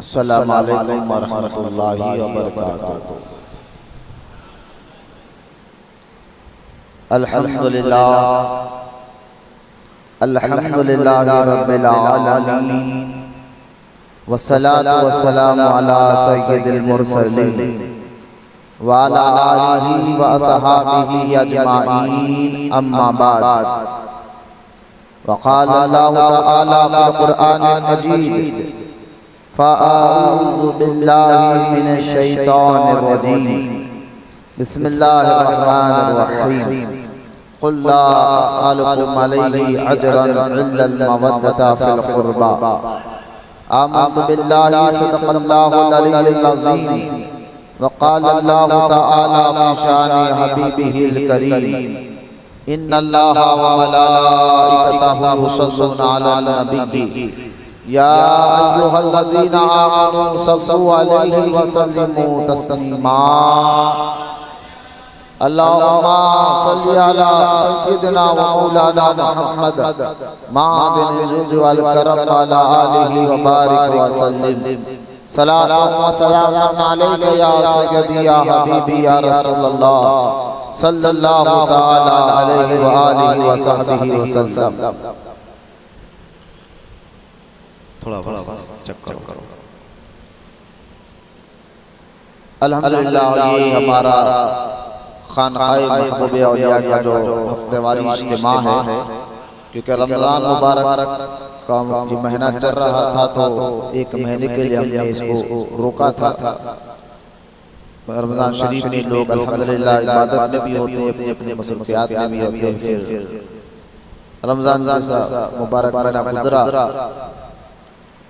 अस्सलामु अलैकुम वरहमतुल्लाहि वबरकातुहू। अल्हम्दुलिल्लाह अल्हम्दुलिल्लाहि रब्बिल आलमीन वस्सलातु वस्सलामु अला सय्यिदिल मुरसलीन व अला आलिहि व अस्हाबिहि अजमाईन, अम्मा बाद। वक़ाल अल्लाहु तआला फ़िल क़ुरआनिल मजीद फ़अऊज़ु बिल्लाहि मिनश शैतानिर रजीम, बिस्मिल्लाहिर रहमानिर रहीम। क़ुल ला अस्अलुकुम अलैहि अजरन इल्लल मवद्दता फ़िल क़ुरबा, आमन्तु बिल्लाहि सदक़ल्लाहुल अलिय्युल अज़ीम। वक़ाल अल्लाहु तआला फ़ी शानि हबीबिहिल करीम, इन्नल्लाहा व मलाइकतहु युसल्लूना अलन नबी या अय्युहल्लज़ीना आमनू सल्लु अलैहि व सल्लिमू तस्लीमा। अल्लाहुम्मा सल्लि अला सय्यिदिना व मौलाना मुहम्मद मादिनिल जुद वल करम व अला आलिहि व बारिक व सल्लिम। सलातु व सलामुन अलैका या सय्यदी या हबीबी या रसूलल्लाह सल्लल्लाहु तआला अलैहि व आलिहि व सहबिहि वसल्लम। थोड़ा बस चक्कर करो। अल्हम्दुलिल्लाह, ये हमारा खानकाए महबूबे औलिया का जो हफ्तेवारी इज्तिमा है, क्योंकि रमज़ान मुबारक का जो महीना चल रहा था तो एक महीने के लिए हमने इसको रोका था। रमज़ान शरीफ में लोग अल्हम्दुलिल्लाह इबादत में भी होते हैं, अपने अपने मसरूफियात में भी होते हैं। फिर रमज़ान जैसा मुबारक महीना गुजरा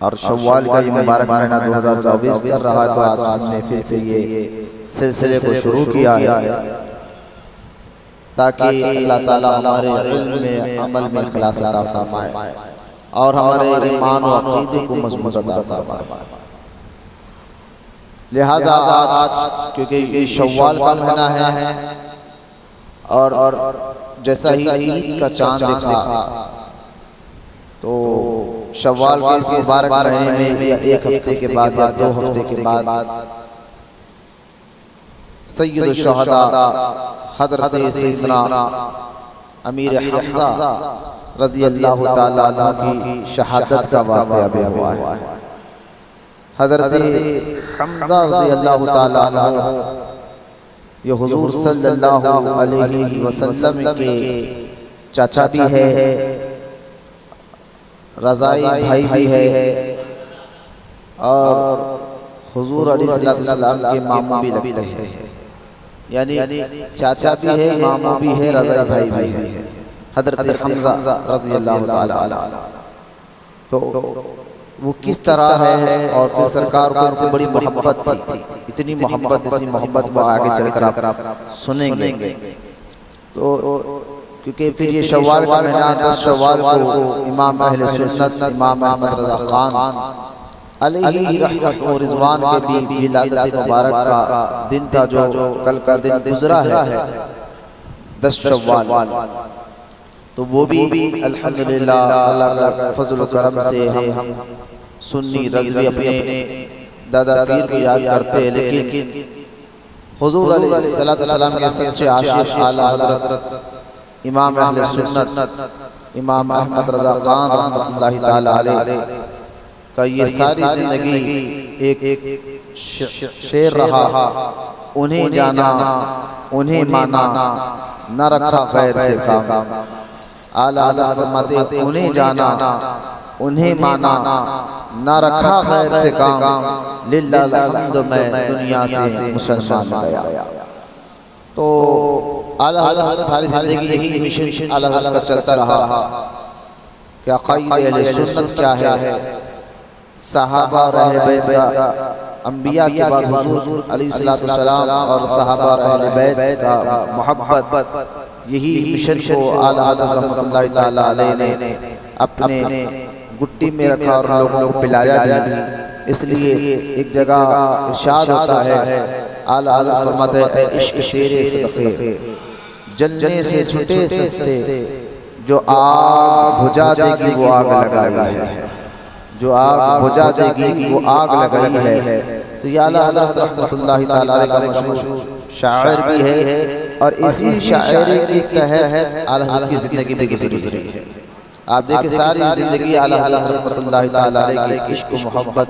और शव्वाल का ये मुबारक महीना 2024 चल रहा है, तो आज हमने फिर से ये सिलसिले को शुरू किया है ताकि अल्लाह ताला हमारे इल्म में, अमल में इखलास अता फरमाए और हमारे ईमान और अक़ीदे को मज़बूत अता फरमाए। लिहाजा आज क्योंकि ये शव्वाल का महीना है और जैसा ही ईद का चांद दिखा तो शव्वाल के इस मुबारक महीने में या एक हफ्ते के बाद या 2 हफ्ते के बाद सय्यद शुहदा हज़रत सैयदना अमीर हमज़ा रज़ी अल्लाह ताला अन्हु की शहादत का वाक़या भी हुआ है। हज़रत हमज़ा रज़ी अल्लाह ताला अन्हु ये हुज़ूर सल्लल्लाहु अलैहि वसल्लम के चाचा भी है, रज़ाई भाई भी है और हुज़ूर अलैहिस्सलाम के मामू भी लगते हैं। यानी चाचा भी है, मामू भी है, रज़ाई भाई भी है, हज़रत हमज़ा रज़ी अल्लाह ताला अन्हु। तो वो किस तरह है और फिर सरकार को इनसे बड़ी मोहब्बत थी, इतनी मोहब्बत वो आगे चलकर आप सुनेंगे। तो क्योंकि फिर ये शव्वाल का महीना 10 शव्वाल को इमाम अहले सुन्नत इमाम अहमद रज़ा खान अलैहि रहमत व रिज़वान के भी विलादत मुबारक का दिन था, जो कल का दिन गुजरा है 10 शव्वाल। तो वो भी अल्हम्दुलिल्लाह अल्लाह का फज़ल व करम से हम सुन्नी रज़वी अपने दादा पीर को याद करते हैं, लेकिन हुज़ूर अलैहिस्सलाम के सच्चे आशिक़ आला हज़रत इमाम अहले सुन्नत इमाम अहमद रज़ा खान रहमतुल्लाहि ताला अलैह का ये सारी जिंदगी एक शेर रहा, उन्हें जाना उन्हें माना न रखा गैर से काम। आला हज़रत फरमाते उन्हें जाना उन्हें माना न रखा गैर से काम, लिल्लाहिल हम्द मैं दुनिया से मुसलमान गया। तो आला हज़रत सारी जिंदगी यही मिशन आला हज़रत का चलता रहा कि अक़ीदा अहले सुन्नत क्या है, सहाबा और अहले बैत का, अंबिया के बाद हुज़ूर अलैहिस्सलाम और सहाबा और अहले बैत का मोहब्बत, यही मिशन को आला हज़रत रहमतुल्लाहि ताला अलैह ने अपने गुट्टी में रखा और लोगों को पिलाया भी। इसलिए एक जगह इरशाद होता है, आला हज़रत फरमाते हैं इश्क तेरे सदक़े जलने से छुटे सस्ते, जो आग बुझा देगी वो आग लगाई है। जो आग बुझा देगी वो आग लगाई है। तो ये आला हज़रत रहमतुल्लाहि तआला अलैह का मशहूर शायर भी है और इसी शायरी के तहत आला हज़रत की ज़िंदगी भी गुजरी है। आप देखिए सारी ज़िंदगी आला हज़रत रहमतुल्लाहि तआला अलैह के इश्क मोहब्बत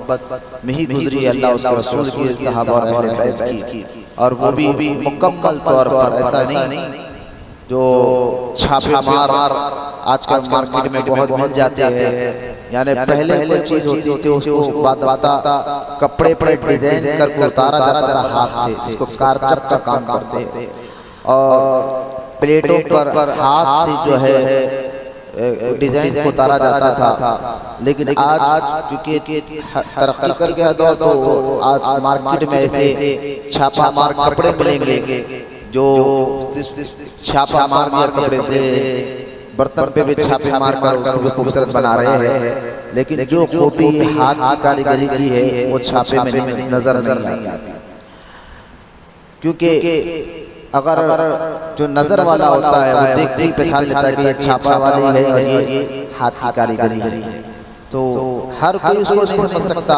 में ही गुजरी है, अल्लाह उसके रसूल की, सहाबा और अहले बैत की। और वो भी मुकम्मल तौर पर, ऐसा नहीं जो छापे मार आजकल मार्केट में बहुत मिल जाते हैं। यानी पहले कोई चीज़ होती थी उसको बाता कपड़े पर डिजाइन करके उतारा जाता था हाथ से, जिसको कारचप का काम करते हैं, और प्लेटों पर हाथ से जो है डिजाइन को उतारा जाता था। लेकिन आज क्योंकि तरक्की कर गया दौर, तो आज मार्केट में ऐसे छापा मार कपड़े मिलेंगे जो छापा मार दिया कपड़े दे, बर्तन पे भी छापे मार कर उसको भी खूबसूरत बना रहे हैं। लेकिन जो खूबी हाथ की कारीगरी की है वो छापे में नजर नहीं आती, क्योंकि अगर जो नजर वाला होता है वो देखते ही पहचान लेता है कि ये छापा वाली है और ये हाथ की कारीगरी है। तो हर कोई उसको नहीं समझ सकता।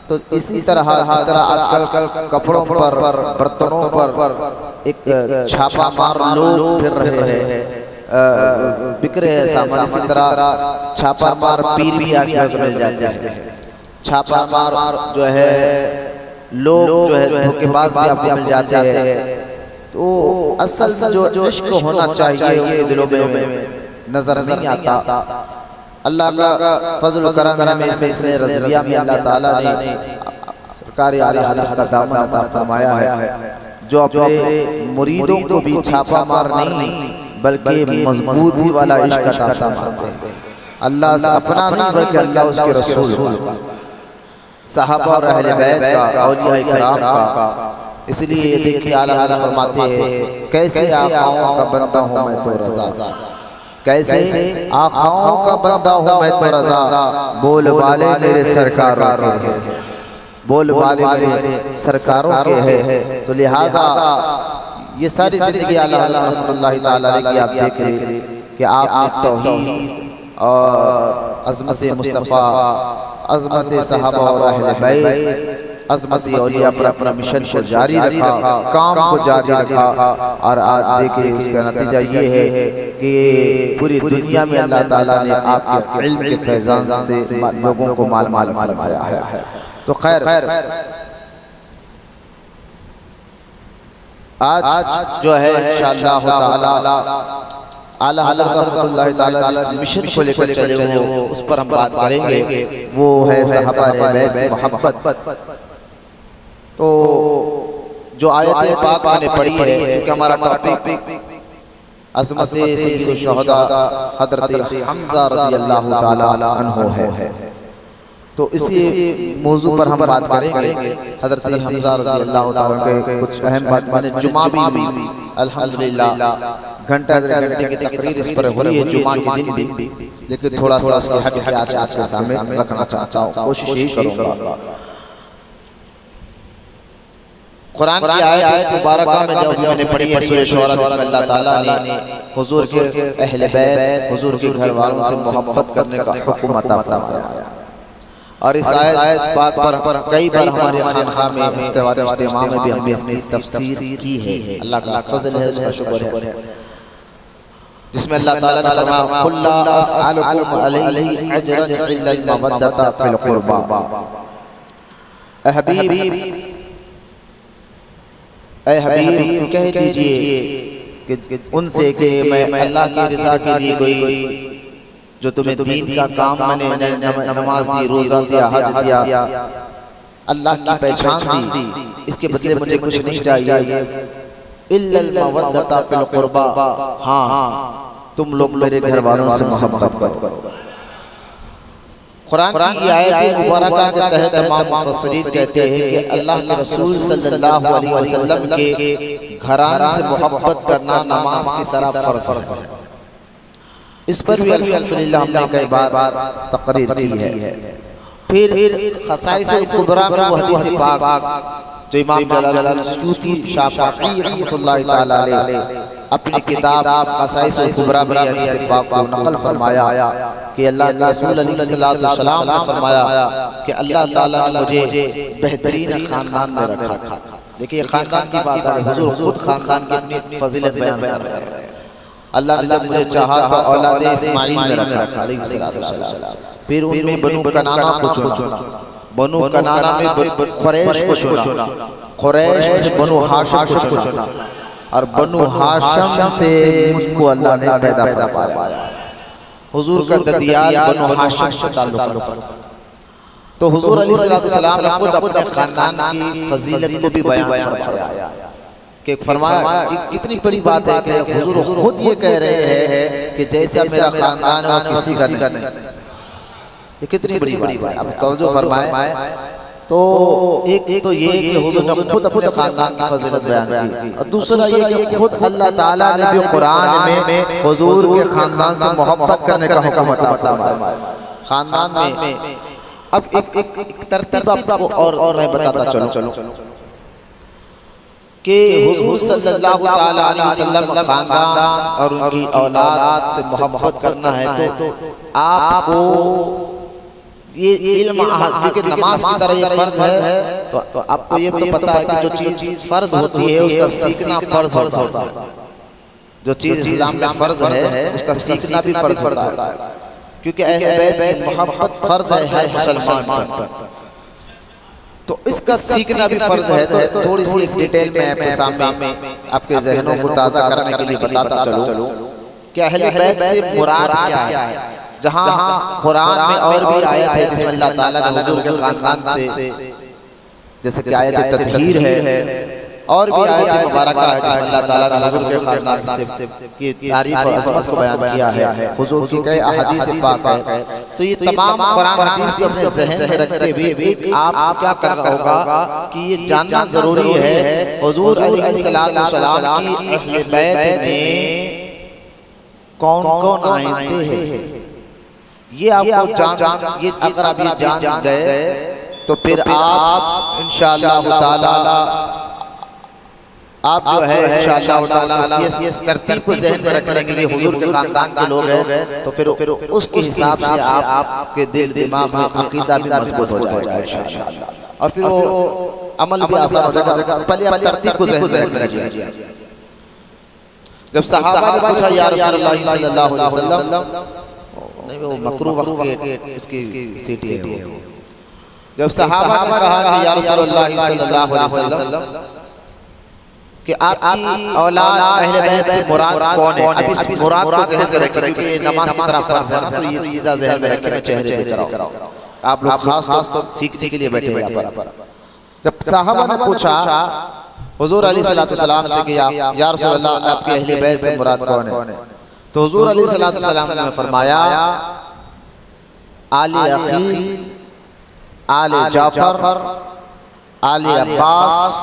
तो इसी तरह जिस तरह आजकल कपड़ों पर, बर्तनों पर एक छापा मार लोग फिर रहे हैं, बिक रहे हैं सामान, इसी तरह छापा मार पीर भी आजकल मिल जाते हैं। छापा मार जो है लोग जो है धोखेबाज भी आपको मिल जाते हैं। तो असल जो इश्क होना चाहिए उनके दिलों में नजर नहीं आता। अल्लाह का फजल करम में सिलसिले रज़विया में अल्लाह ताला ने सरकार आला हज़रत का दामन अता फरमाया है, जो अपने मुरीदों को भी छापा मार नहीं बल्कि मजबूती वाला इश्क अता फरमाते हैं। अल्लाह से अपना नहीं बल्कि अल्लाह उसके रसूल का, सहाबा और अहले बैत का, औलिया इकराम का। इसलिए देखिए आला हज़रत फरमाते हैं, कैसे आखाओं का बंदा हूँ मैं तो रज़ा, कैसे आखाओं का बंदा हूँ मैं तो रज़ा, बोल वाले मेरे सरकारों के हैं, बोल वाले मेरे सरकारों के हैं। तो लिहाजा ये सारी जिंदगी आला हज़रत रहमतुल्लाहि तआला अलैह की आप देख रहे कि आपने तौहीद और अज़मत मुस्तफ़ा, अज़मत सहाबा और अहले बैत, अज़मत औलिया पर अपना मिशन को जारी रखा, काम को जारी रखा। और आज देखिए उसका नतीजा ये है कि पूरी दुनिया में अल्लाह ताला ने आपके इल्म के फैज़ान से लोगों को माल माल फरमाया है। तो खैर आज जो है इंशाअल्लाह ताला आला हज़रत रहमतुल्लाहि ताला जिस मिशन को लेकर चले वो उस पर हम बात करेंगे, वो है सहाबा बैत की मोहब्बत। तो जो आयत पाक मैंने पढ़ी है, क्योंकि हमारा टॉपिक अज़मत सय्यदुल शुहदा हज़रत हमज़ा रज़ियल्लाहु ताला अन्हु है, तो इसी मौजू पर हम बात करेंगे। हज़रत हमज़ा रज़ियल्लाहु ताला के कुछ अहम बात, माने जुमा भी अल्हम्दुलिल्लाह घंटा घंटे की तकरीर इस पर हुई है जुमा के दिन भी, लेकिन थोड़ा सा उसकी हट के आज आपके सामने रखना चाहता हूँ, कोशिश यही करूँगा। कुरान की आयत मुबारका में जब मैंने पढ़ी है सूरह शुअरा, जिसमें अल्लाह ताला ने हुजूर के अहले बैत, हुजूर के घर वालों से मोहब्बत करने का हुक्म अता फरमाया। और इस आयत पाक पर कई बार हमारे खानखा में हफ्तेवार इज्तिमा में भी हमने इसकी तफसीर की है। अल्लाह का फजल है, उसका शुक्र है, जिसमें अल्लाह ताला ने फरमाया कुल ला असअलुकुम अलैहि अजरन इल्ला अल-मवद्दता फिल कुर्बा। ऐ हबीब कह दीजिए कि उनसे कि मैं अल्लाह की रज़ा के लिए कोई जो तुम्हें दीन का काम, मैंने नमाज दी, रोज़ा दिया, हज दिया, अल्लाह की पहचान दी, इसके बदले मुझे कुछ नहीं चाहिए। इल्लल मवद्दता फिल कुर्बा, हाँ तुम लोग मेरे घर वालों से मोहब्बत करो। कुरान की आयत मुबारका के तहत तमाम मुफस्सिरीन कहते हैं कि अल्लाह के रसूल सल्लल्लाहु अलैहि वसल्लम के घराने से मोहब्बत करना नमाज की तरह फर्ज है। इस पर भी अल्हम्दुलिल्लाह हमने कई बार तकरीर की है। फिर खसाइस कुबरा में वो हदीस पाक जो इमाम जलालुद्दीन सूती शाफ़िई रहमतुल्लाहि तआला अलैह अपनी किताब क़साइस कुबरा में हदीस पाक को नकल फरमाया कि अल्लाह के रसूल अलैहिस्सलाम ने फरमाया कि अल्लाह ताला ने मुझे बेहतरीन खानदान में रखा। देखिए खानदान की बात है, हुजूर खुद खानदान की अपनी फजीलत बयान कर रहे हैं। अल्लाह ने जब मुझे चाहा तो औलाद इस्माइल में रखा अलैहिस्सलाम, फिर उनमें बनु कनाना को चुना, बनु कनाना में कुरैश को चुना, कुरैश से बनु हाशिम को चुना, और बनु हाशिम से मुझको अल्लाह ने पैदा फरमाया। हुजूर का ददियाल बनु हाशिम से ताल्लुक रखता। तो हुजूर अलैहिस्सलाम ने खुद अपने खानदान की फजीलत को भी बयान फरमाया कि फरमाया इतनी बड़ी बात है कि हुजूर खुद ये कह रहे हैं कि जैसा मेरा खानदान है किसी का नहीं। ये कितनी बड़ी बात है, अब तवज्जो फरमाए। तो एक तो ये कि हुजूर ने खुद अपने खानदान की फजीलत बयान की, और दूसरा ये कि खुद अल्लाह ताला ने भी कुरान में हुजूर के खानदान से मोहब्बत करने का हुक्म अता फरमाया। खानदान में अब एक तरतीब आपको और मैं बताता चलो कि हुजूर सल्लल्लाहु ताला अलैहि वसल्लम का खानदान और उनकी औलाद से मोहब्बत करना है तो आपको ये इल्म के नमाज की तरह ये फर्ज है। तो आपको ये तो पता है कि जो चीज फर्ज होती है उसका सीखना फर्ज होता है। जो चीज इस्लाम में फर्ज है उसका सीखना भी फर्ज होता है, क्योंकि अहले बैत की मोहब्बत फर्ज है मुसलमान पर। तो इसका सीखना भी फर्ज है। तो थोड़ी सी एक डिटेल में आपके सामने आपके ज़हनों को ताज़ा करने के लिए बताता चलूं कि अहले बैत से मुराद क्या है। जहाँ कुरान में और भी आयत है जिसमें अल्लाह ताला ने हुजूर के खानदान से, जैसे कि आयत तत्हीर है, और भी आयत मुबारक है जिसमें अल्लाह ताला ने हुजूर के खानदान से की तारीफ और अज़मत को बयान किया है। हुजूर की कई अहादीस पाक है। तो ये तमाम कुरान हदीस को अपने ज़हन में रखते हुए एक आप क्या करना होगा कि ये जानना जरूरी है हुजूर अलैहिस्सलाम की अहले बैत में कौन कौन आयतें हैं। ये आपको जान ये अगर आप ये जान गए तो फिर आप इंशाअल्लाह ताला आप जो है इंशाअल्लाह ताला ये तरतीब को ज़हन में रखने के लिए हुजूर के खानदान के लोग हैं तो फिर उसके हिसाब से आपके दिल दिमाग में अकीदा भी मजबूत हो जाएगा इंशाअल्लाह, और फिर वो अमल भी आसान हो जाएगा। पहले आप तरतीब को ज़हन में रखिए। जब सहाबा ने पूछा या रसूलल्लाह सल्लल्लाहु अलैहि वसल्लम, नहीं वो मकरूह वक्त के इसकी सीटी है वो, जब सहाबा ने कहा कि या रसूलल्लाह सल्लल्लाहु अलैहि वसल्लम कि आपकी औलाद अहले बैत से मुराद कौन है, अब इस मुराद को ज़हन में रखिए क्योंकि नमाज की तरफ फर्ज है ना, तो ये चीज़ें ज़हन में रखिए। मैं चेहरे पे कराओ, आप लोग खास तौर सीखने के लिए बैठे हैं यहाँ पर। जब सहाबा ने पूछा हुजूर अलैहिस्सलाम से कि या रसूलल्लाह आपके अहले बैत से मुराद कौन है, तो हुजूर अलैहिस्सलाम ने फरमाया आले अकील, आले जाफर, आले अब्बास,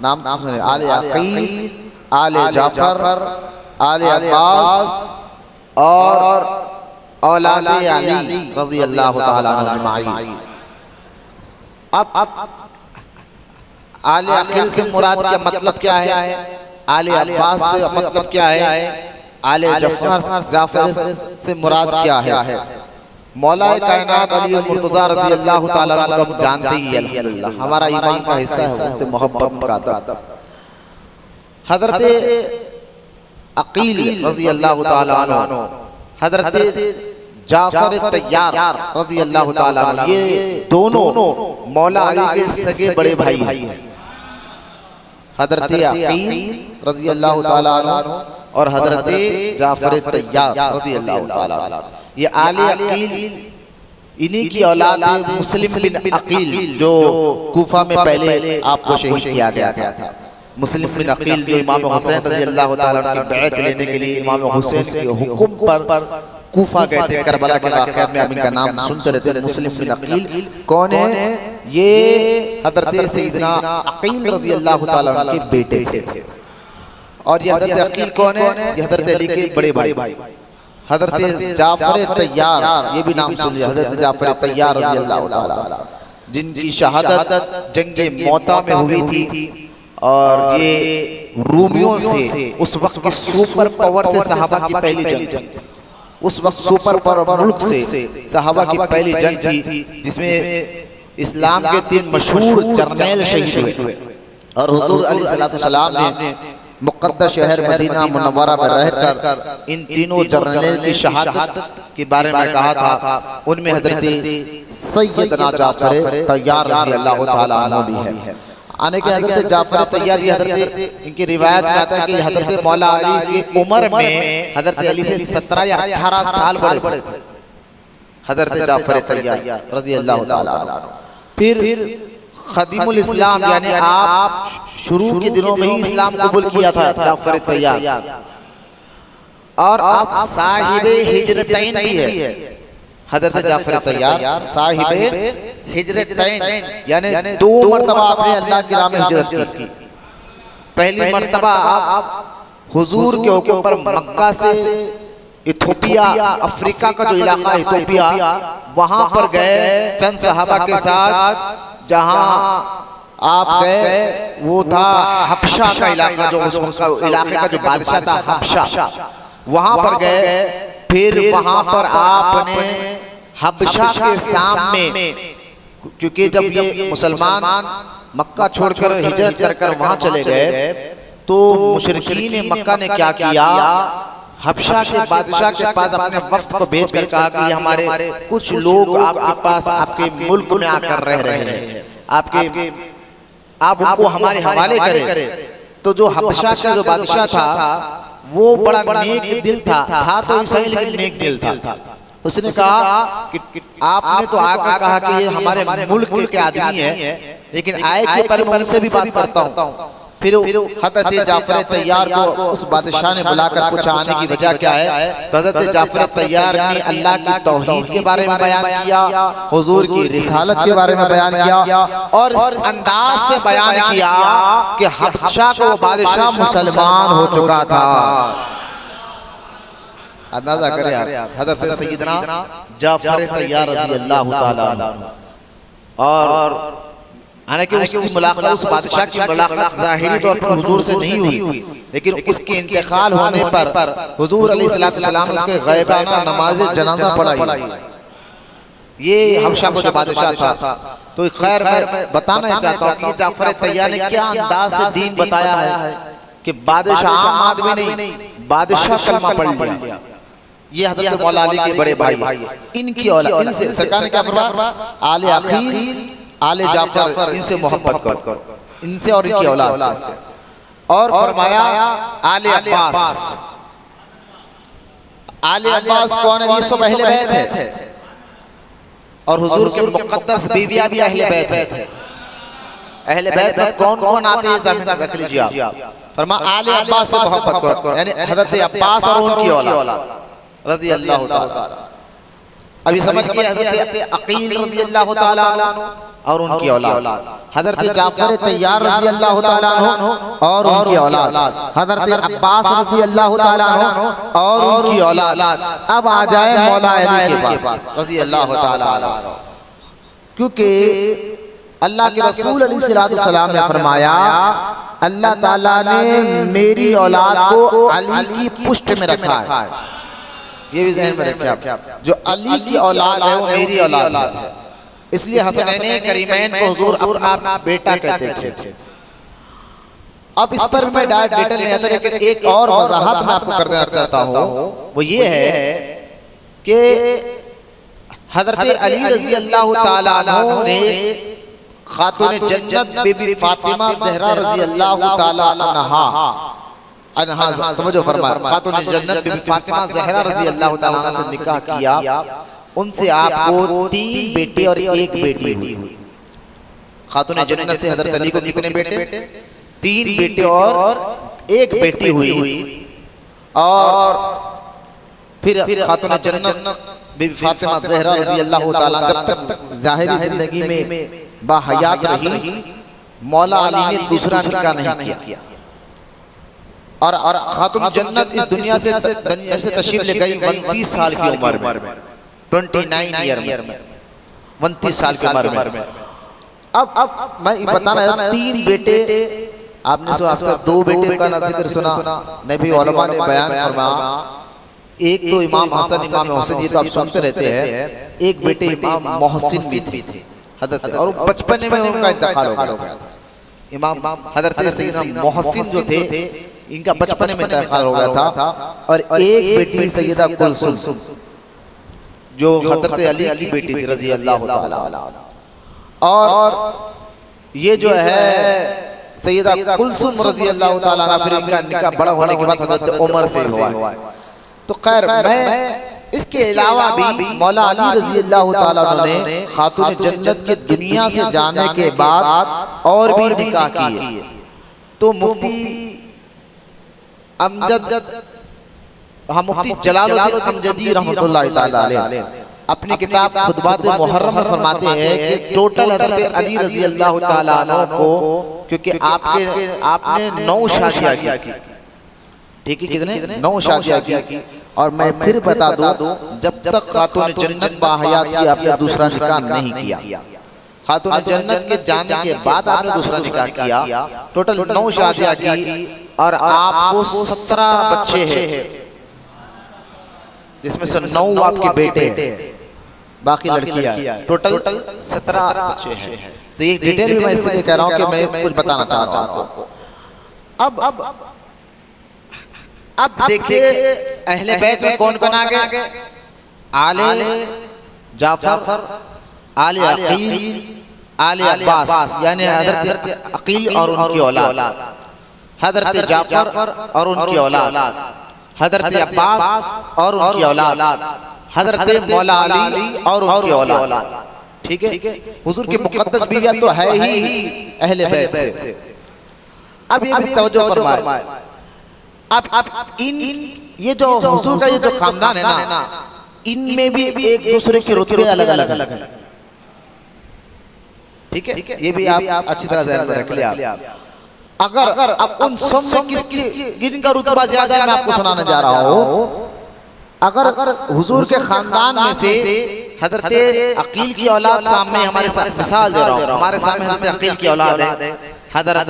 नाम सुने, आले अकील, आले जाफर, आले अब्बास और औलाद अली रज़ी अल्लाह ताला अन्हुम। अब आले अकील से मुराद का मतलब क्या है, आले अब्बास से मतलब क्या है, आले जाफर से मुराद क्या है। मौला कायनात अली मुर्तज़ा रज़ी अल्लाह ताला अन्हु को जानते ही अल्हम्दुलिल्लाह हमारा ईमान का हिस्सा है, उनसे मोहब्बत का अदब। हज़रत अकील रज़ी अल्लाह ताला अन्हु, हज़रत जाफर तैयार रज़ी अल्लाह ताला अन्हु, ये दोनों मौला अली के सगे बड़े भाई हैं। हज़रत अकील रज़ी अल्लाह ताला अन्हु और हज़रत जाफर तैयार रज़ी अल्लाह ताला अन्हु, ये आले अकील इन्हीं की औलाद है। मुस्लिम बिन अकील जो कूफा में पहले आपको शहीद किया गया था। मुस्लिम बिन अकील जो इमाम हुसैन रज़ी अल्लाह ताला अन्हु की बैत लेने के लिए इमाम हुसैन के हुक्म पर कूफा गए थे। करबला के वाक़या में आप इनका नाम सुनते रहते। मुस्लिम बिन अकील कौन है, ये हज़रत सैयदना अकील रज़ी अल्लाह ताला अन्हु के बेटे थे। और ये हज़रत अकील कौन है, ये हज़रत अली के बड़े भाई हज़रत जाफर तैयार, ये भी नाम सुन लिया, हज़रत जाफर तैयार रज़ी अल्लाह ताला, जिनकी शहादत जंगे मौता में हुई थी। और ये रूमियों से, उस वक्त के सुपर पावर से सहाबा की पहली जंग थी। उस वक्त सुपर पावर मुल्क से सहाबा की पहली जंग थी, जिसमें इस्लाम के 3 मशहूर जर्नैल शहीद हुए। और हुजूर अलैहिस्सलाम ने मुक़द्दस शहर मदीना मुनव्वरा में रहकर इन तीनों जर्नैल की शहादत के बारे में कहा था। उनमें हजरत सैयदना जाफर तैयार रज़ी अल्लाह ताला अन्हु भी है। आने के हजरत जाफर तैयार की हजरत इनकी रिवायत में आता है कि हजरत मौला अली की उम्र में हजरत अली से 17 या 18 साल बड़े थे हजरत जाफर तैयार रज़ी अल्लाह ताला अन्हु। फिर खदीमुल इस्लाम यानी आप शुरू के दिनों में ही इस्लाम कबूल किया था जाफर तैयार, और आप साहिब हिजरतैन भी है। हजरत जाफर तैयार साहिब हिजरतैन यानी 2 मरतबा आपने अल्लाह की राह में हिजरत की। पहली मरतबा आप हुजूर के हुक्म पर मक्का से इथोपिया, अफ्रीका का जो इलाका है इथोपिया, वहां पर गए चंद सहाबा के साथ। जहां आप गए वो था हबशा का इलाका, जो उसका इलाके का जो बादशाह था हबशा, वहां पर गए। फिर वहां पर आपने हबशा के सामने, क्योंकि जब ये मुसलमान मक्का छोड़कर हिजरत कर वहां चले गए, तो मुशरिकीन मक्का ने क्या किया, हबशा के बादशाह के पास अपने वफ्द को भेज कर कहा कि हमारे कुछ लोग आपके पास, आपके मुल्क में आकर रह रहे हैं, आप उनको हमारे हवाले करें। तो जो हबशा का जो बादशाह था वो बड़ा नेक दिल था तो सही, लेकिन नेक दिल था। उसने कहा कि आपने तो आकर कहा कि ये हमारे मुल्क के आदमी है, लेकिन आए के पहले मैं उनसे भी बात करता हूँ। फिर हजरत जाफर तैयार को उस बादशाह ने बुलाकर पूछा आने की वजह क्या है। तो हजरत जाफर तैयार ने अल्लाह की तौहीद के बारे में बयान किया, हुजूर की रिसालत के बारे में बयान किया, और इस अंदाज से बयान किया कि हबशा को बादशाह मुसलमान हो चुका था। अंदाजा करें आप, हजरत सैयदना जाफर तैयार रज़ी अल्लाह ताला अन्हु। और हालांकि उसकी मुलाकात, उस बादशाह की मुलाकात ज़ाहिरी तौर पर हुजूर से नहीं हुई, लेकिन उसके इंतकाल होने पर हुजूर अलैहिस्सलाम ने उसके ग़ैबाना नमाज जनाजा पढ़ाई। ये हबशा को जो बादशाह था, तो खैर मैं बताना चाहता हूँ कि जाफर तैयार ने क्या अंदाज से दीन बताया है कि बादशाह आम आदमी नहीं, बादशाह कलमा पढ़ लिया। ये हज़रत मौला अली के बड़े भाई, इनकी औलाद, इनसे सरकार ने क्या फरमाया, आले अखील आले जाफर, इनसे मोहब्बत कर, इनसे और इनकी औलाद से। और फरमाया आले अब्बास। आले अब्बास कौन है? ये सब अहले बैत है, और हुजूर के मुक़द्दस बीवियां भी अहले बैत है। अहले बैत में कौन कौन आते हैं ज़मीन पर रख लीजिए आप। फरमाया आले अब्बास से मोहब्बत करो, यानी हज़रत अब्बास और उनकी औलाद रज़ी अल्लाह ताला। अभी समझ गए, हज़रत अकील रज़ी अल्लाह ताला और उनकी औलाद, हजरत जाफर तैयार रज़ी अल्लाह ताला अन्हु और उनकी औलाद, हजरत अब्बास रज़ी अल्लाह ताला अन्हु और उनकी औलाद। अब आ जाए मौला अली के पास रज़ी अल्लाह ताला अन्हु, क्योंकि अल्लाह के रसूल अलैहिस्सलाम ने फरमाया अल्लाह ताला ने मेरी औलाद को अली की पुष्ट में रखा है। ये भी ज़हन में रखिए आप, जो अली की औलाद है वो मेरी औलाद है। इसलिए हसनैन करीमैन को हुजूर अपना बेटा कहते थे। अब इस पर मैं डायरेक्ट डिटेल नहीं आता, लेकिन एक और वजाहत मैं आपको कर देना चाहता हूँ, वो ये है कि हजरत अली रज़ी अल्लाह ताला अन्हु ने खातून जन्नत बीबी फातिमा ज़हरा रज़ी अल्लाह ताला अन्हा समझो फरमाया, खातून जन्नत बीबी फातिमा ज़हरा रज़ी अल्लाह ताला अन्हा से निकाह किया। उनसे आपको 3 बेटे और 1 बेटी हुई। खातून जन्नत से हजरत अली को कितने बेटे? 3 बेटे और 1 बेटी हुई। और फिर खातून जन्नत बीबी फातिमा ज़हरा रज़ी अल्लाह ताला जब तक ज़ाहिरी जिंदगी में बाहयात रही, मौला अली ने दूसरा निकाह नहीं किया। और खातून जन्नत इस दुनिया से तशरीफ ले गई 29 साल की उम्र में, 29 ईयर में, 29 साल की उम्र में। अब मैं बताना 3 बेटे आपने सुना अक्सर दो बेटे का जिक्र सुना, नबी उलमा ने बयान फरमाया, एक तो इमाम हसन इमाम हुसैन, ये तो आप सुनते रहते हैं, एक बेटे इमाम मोहसिन भी थे हजरत, और बचपन में उनका इंतकाल हो गया था। इमाम हजरत सैयदना मोहसिन जो थे इनका बचपन में इंतकाल हो गया था, और एक बेटी सैयदा कुलसुम जो हजरत अली की बेटी थी रजी अल्लाह ताला अन्हा, और ये जो है सैयदा कुलसुम रजी अल्लाह ताला अन्हा, फिर इनका निकाह बड़ा होने के बाद हजरत उमर से हुआ। तो खैर मैं इसके अलावा भी मौला अली रजी अल्लाह ताला अन्हु ने खातून जन्नत के दुनिया से जाने के बाद और भी निकाह किए। तो मुफ्ती अमजद मुफ्ती जलालुद्दीन अमजदी रहमतुल्लाह ताला अलैह अपनी किताब खुतबात मुहर्रम में फरमाते हैं कि टोटल हज़रत अली रजी अल्लाह ताला अन्हु को, क्योंकि आपने 9 शादियां की, ठीक है, कितने 9 शादियां की, और मैं फिर बता दूं जब तक खातून जन्नत बाहयात थी आपने दूसरा निकाह नहीं किया। खातून जन्नत के जाने के बाद आपने दूसरा निकाह किया। टोटल 9 शादियां की, और आपको 17 बच्चे हैं, जिसमें से 9 आपके बेटे हैं, बाकी लड़कियां, टोटल 17 बच्चे हैं। तो ये डिटेल भी मैं इसलिए कह रहा हूं कि मैं कुछ बताना चाहता हूं आपको। अब देखिए अहले बैत में कौन कौन आ गए? आले जाफर, आले अकील, आले अब्बास, यानी हजरत अकील और उनकी औलाद, हजरत जाफर और उनकी औलाद, हजरत अब्बास और उनकी औलाद, हजरत मौला अली और उनकी औलाद, ठीक है। हुजूर की मुकद्दस बीविया तो है ही अहले बैत से। अब ये भी तवज्जो फरमाए, अब इन ये जो हुजूर का ये जो खानदान है ना, इनमें भी एक दूसरे के रुतबे अलग अलग हैं, ठीक है, ये भी आप अच्छी तरह ज़हन में रख लिया। अगर अब उन सब में किनका रुतबा ज्यादा है मैं आपको सुनाने जा रहा हूँ। अगर हुजूर के खानदान में से हजरत अकील की औलाद सामने हमारे साथ मिसाल दे रहा हूँ, हमारे सामने हजरत अकील की औलाद है, हजरत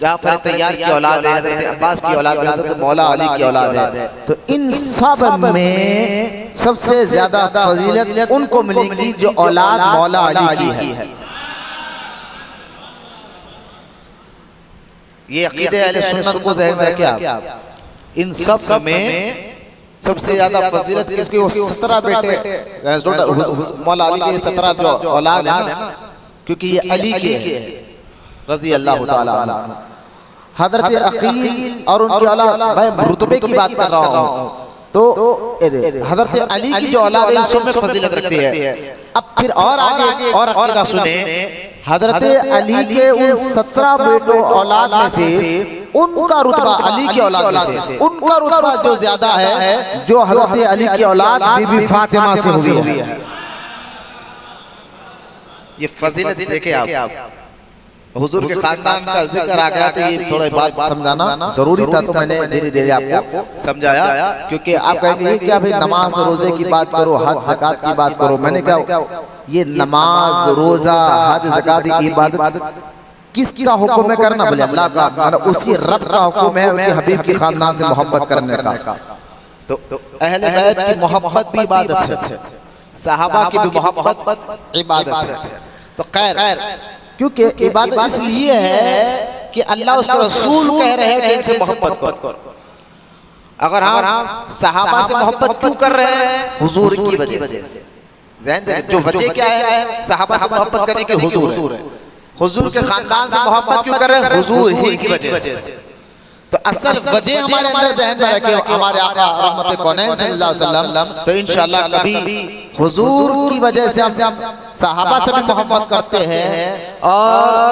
जाफर तैयार की औलाद है, हजरत अब्बास की औलाद है, हजरत मौला अली की औलाद है, तो इन सब में सबसे ज्यादा फजीलत उनको मिलेगी जो औलाद मौला अली की है। ये अकीदे अहले सुन्नत को ज़हन में रखिए आप। इन सब में सबसे ज्यादा फजीलत किसकी? वो 17 बेटे मौला अली के 17 जो औलाद है ना, क्योंकि ये अली के रजी अल्लाह ताला अन्हु। हजरत अकील और उनकी औलाद, मैं रुतबे की बात कर रहा हूँ, तो हजरत अली की जो औलाद है सब में फजीलत रखती है। अब फिर और आगे और अकीदा सुने, हजरत अली के उन 17 बेटों औलाद में से उनका रुतबा, अली की औलाद में से उनका रुतबा जो ज्यादा है, जो हजरत अली की औलाद बीबी फातिमा से हुई है। ये फजीलत देखे आप। हुजूर के खानदान का जिक्र आ गया तो ये थोड़ा बात समझाना जरूरी था, तो मैंने धीरे धीरे आपको समझाया। क्योंकि आप कहेंगे क्या भाई नमाज रोजे की बात करो, हज ज़कात की बात करो, मैंने क्या ये नमाज रोजा हज ज़कात की इबादत किसका हुक्म है करना? बोले अल्लाह का, उसी रब का हुक्म है उनके हबीब के खानदान से मोहब्बत करने का। तो अहले बैत की मोहब्बत भी इबादत है, सहाबा की भी मोहब्बत इबादत है। तो खैर क्योंकि इबादत इसलिए है कि अल्लाह उसके रसूल कह रहे हैं कि इनसे मोहब्बत करो। अगर हम सहाबा से मोहब्बत क्यों कर रहे हैं? हुजूर की वजह से। जो वजह क्या है सहाबा से मोहब्बत करने की? हुजूर है। हुजूर के खानदान से मोहब्बत क्यों कर रहे हैं? हुजूर ही की वजह से। तो असल वजह हमारे अंदर ज़हन में रखे हमारे आका रहमत कौनैन सल्लल्लाहु अलैहि वसल्लम, तो इंशाअल्लाह कभी हुजूर की वजह से हम सहाबा से भी मोहब्बत करते हैं और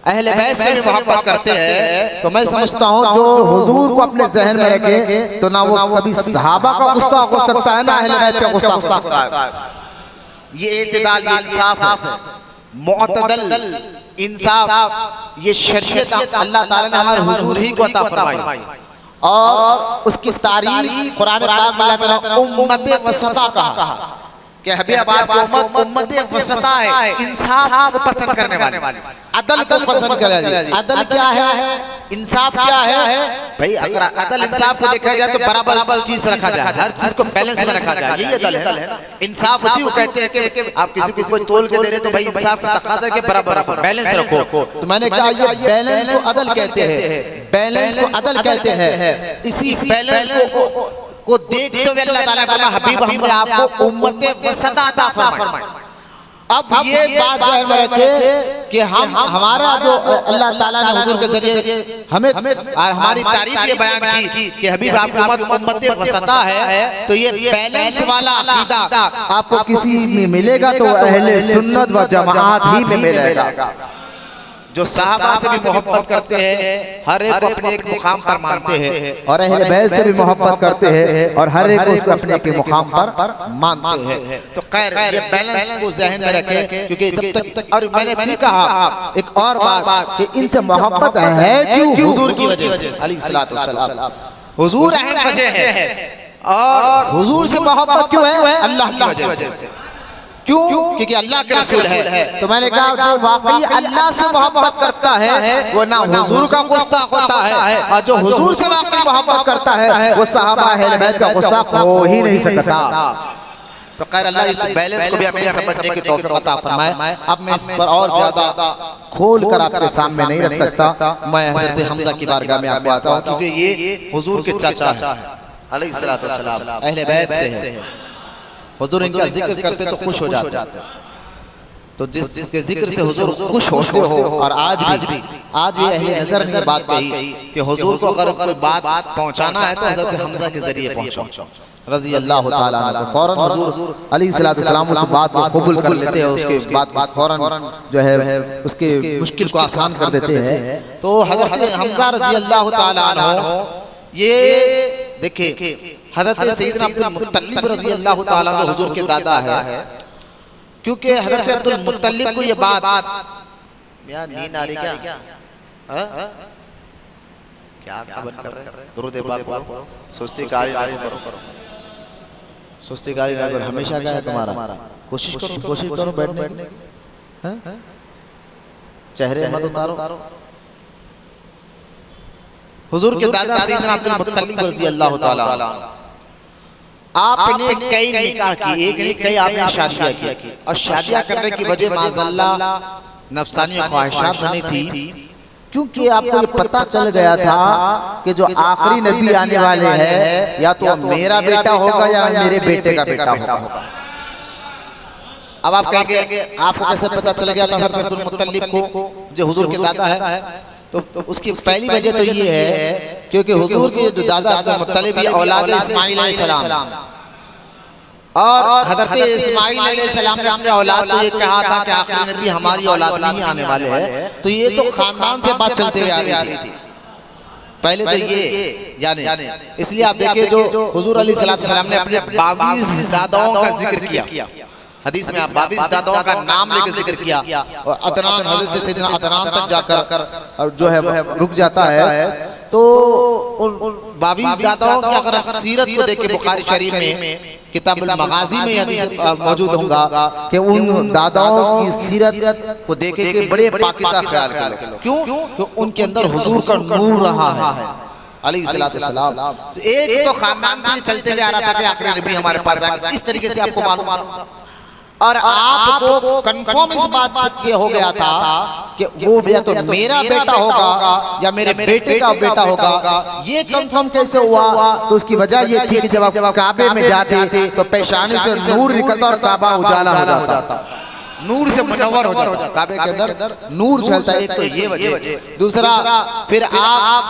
अहले बैत से भी मोहब्बत करते हैं। तो मैं समझता हूँ जो हुजूर को अपने ज़हन में रखे तो ना वो कभी सहाबा का गुस्ताख हो सकता है ना अहले बैत का गुस्ताख हो सकता है। ये इत्तिदाल, ये इंसाफ है, मुअतदल इंसाफ, ये शरीयत अल्लाह ताला ने हमारे हुजूर ही को अता फरमाई। और उसकी तारीफ कुरान पाक में अल्लाह ताला उम्मत वसता कहा, कि हबीबाबाद की उम्मत उम्मत वसता है, इंसाफ को पसंद करने वाले, अदल को पसंद करने वाले। अदल क्या है, इंसाफ क्या है भाई? अगर अदल इंसाफ को देखा जाए तो बराबर चीज रखा जाए, हर चीज को बैलेंस में रखा जाए, यही अदल है ना। इंसाफ उसी को कहते हैं कि आप किसी को कोई तोल के दे रहे तो भाई इंसाफ का तकाजा के बराबर बैलेंस रखो। तो मैंने कहा ये बैलेंस को अदल कहते हैं, बैलेंस को अदल कहते हैं। इसी बैलेंस को देखते हुए अल्लाह ताला फरमा हबीब हमने आपको उम्मत वसता अता फरमाई। अब ये बात ज़हन में रखें कि हम हमारा जो अल्लाह ताला ने हुजूर के जरिए हमें और हमारी तारीफ ये बयान की कि हबीब आपकी उम्मत वसता है, तो ये बैलेंस वाला अकीदा आपको किसी में मिलेगा तो अहले सुन्नत व जमात ही में मिलेगा। जो साहबा से भी मोहब्बत करते हैं, हर एक को अपने एक मुकाम पर मानते हैं, और अहले बैत से भी मोहब्बत करते हैं और हर एक को उसको अपने के मुकाम पर मानते हैं। तो खैर ये बैलेंस को ज़हन में रखें, क्योंकि जब तक और मैंने फिर कहा एक और बात कि इनसे मोहब्बत है क्यों? हुजूर की वजह से अलैहिस्सलातु वस्सलाम, हुजूर अहम वजह है। और हुजूर से मोहब्बत क्यों है? अल्लाह की वजह से। क्यों? क्योंकि अल्लाह के रसूल है। तो मैंने कहा जो वाकई अल्लाह से मोहब्बत करता है वो ना हुजूर का गुस्ताख होता है, और जो हुजूर से वाकई मोहब्बत करता है वो सहाबा अहले बैत का गुस्ताख हो ही नहीं सकता। तो खैर अल्लाह इस बैलेंस को भी हमें समझने की तौफीक अता फरमाए। अब मैं इस पर और ज्यादा खोल कर आपके सामने नहीं रख सकता। मैं हज़रत हमजा की बारगाह में आपको आता हूँ, क्योंकि ये हुजूर के चाचा है अलैहिस्सलातु वस्सलाम, अहले बैत से है। हुजूर इनका जिक्र करते तो खुश हो जाते, तो जिसके जिक्र से हुजूर खुश होते हो। और आज भी अहले नजर ने बात कही कि हुजूर को अगर कोई बात पहुंचाना है तो हज़रत हमजा के जरिए पहुंचाओ रज़ी अल्लाह ताला अन्हु। फौरन हुजूर अलैहिस्सलातु वस्सलाम उस बात को कबूल कर लेते हैं, उसके बात फौरन जो है उसके मुश्किल को आसान कर देते हैं। तो हज़रत हमजा रज़ी अल्लाह ताला अन्हु ये देखिए हज़रत सैयदना अब्दुल मुत्तलिब रज़ी अल्लाह ताला अन्हु हुजूर के दादा है, क्योंकि हज़रत अब्दुल मुत्तलिब को ये बात यार नींद आ रही क्या क्या बंद कर रहे हैं? दुरूद पाक पढ़ो, सुस्ती कारी ना करो, सुस्ती कारी ना करो। हमेशा क्या है तुम्हारा? कोशिश करो बैठने की, चेहरे मत उतारो। हुजूर के दादा सैयदना अब्दुल मुत्तलिब रज़ी अल्लाह ताला आपने कई निकाह की, एक नहीं कई आपने शादियां की, और शादियां करने की वजह माज़अल्लाह नफ्सानी ख्वाहिशात नहीं थी, क्योंकि आपको ये पता चल गया था कि जो आखिरी नबी आने वाले हैं या तो मेरा बेटा होगा या मेरे बेटे का बेटा होगा। अब आप कहेंगे आपको कैसे पता चल गया था हज़रत अब्दुल मुत्तलिब को जो हुजूर के दादा है? तो उसकी पहली वजह तो ये है क्योंकि हुजूर के जो दादा अब्दुल मुत्तलिब ये औलाद इस्माइल अलैहिस्सलाम, और हज़रत इस्माइल अलैहिस्सलाम ने अपने औलाद को ये कहा था कि आखिरी नबी हमारी औलाद नहीं आने वाले हैं। तो ये तो खानदान से बात चलते हुए आ रही थी पहले, तो ये यानी इसलिए आप देखिए जो हुजूर अलैहिस्सलाम ने अपने 22 दादाओं का जिक्र किया, हदीस में आप 22 दादाओं का नाम लेकर जिक्र किया, और अदनान हज़रत सैयदना अदनान तक जाकर जो है रुक जाता है। तो उन 22 दादाओं की अगर आप सीरत को देखें बुखारी शरीफ में किताबुल मगाजी में हदीस मौजूद होगा कि उन दादाओं की सीरत को देखे कि बड़े पाकीज़ा ख्याल करो। क्यों? क्योंकि उनके अंदर हुजूर का नूर रहा है अलैहिस्सलातु वस्सलाम। तो एक तो खानदान से चलते हुए आ रहा था कि आखिरी नबी हमारे पास आएगा, इस तरीके से आपको मालूम था, और आपको कंफर्म इस बात से ये हो गया था कि वो या तो मेरा बेटा होगा या मेरे बेटे का बेटा होगा। ये कंफर्म कैसे हुआ? तो उसकी वजह ये थी कि जब आप काबे में जाते तो पेशानी से नूर निकलता और काबा उजाला हो जाता, नूर से मुनव्वर हो जाता, काबे के अंदर नूर चलता। एक तो ये वजह, दूसरा फिर आप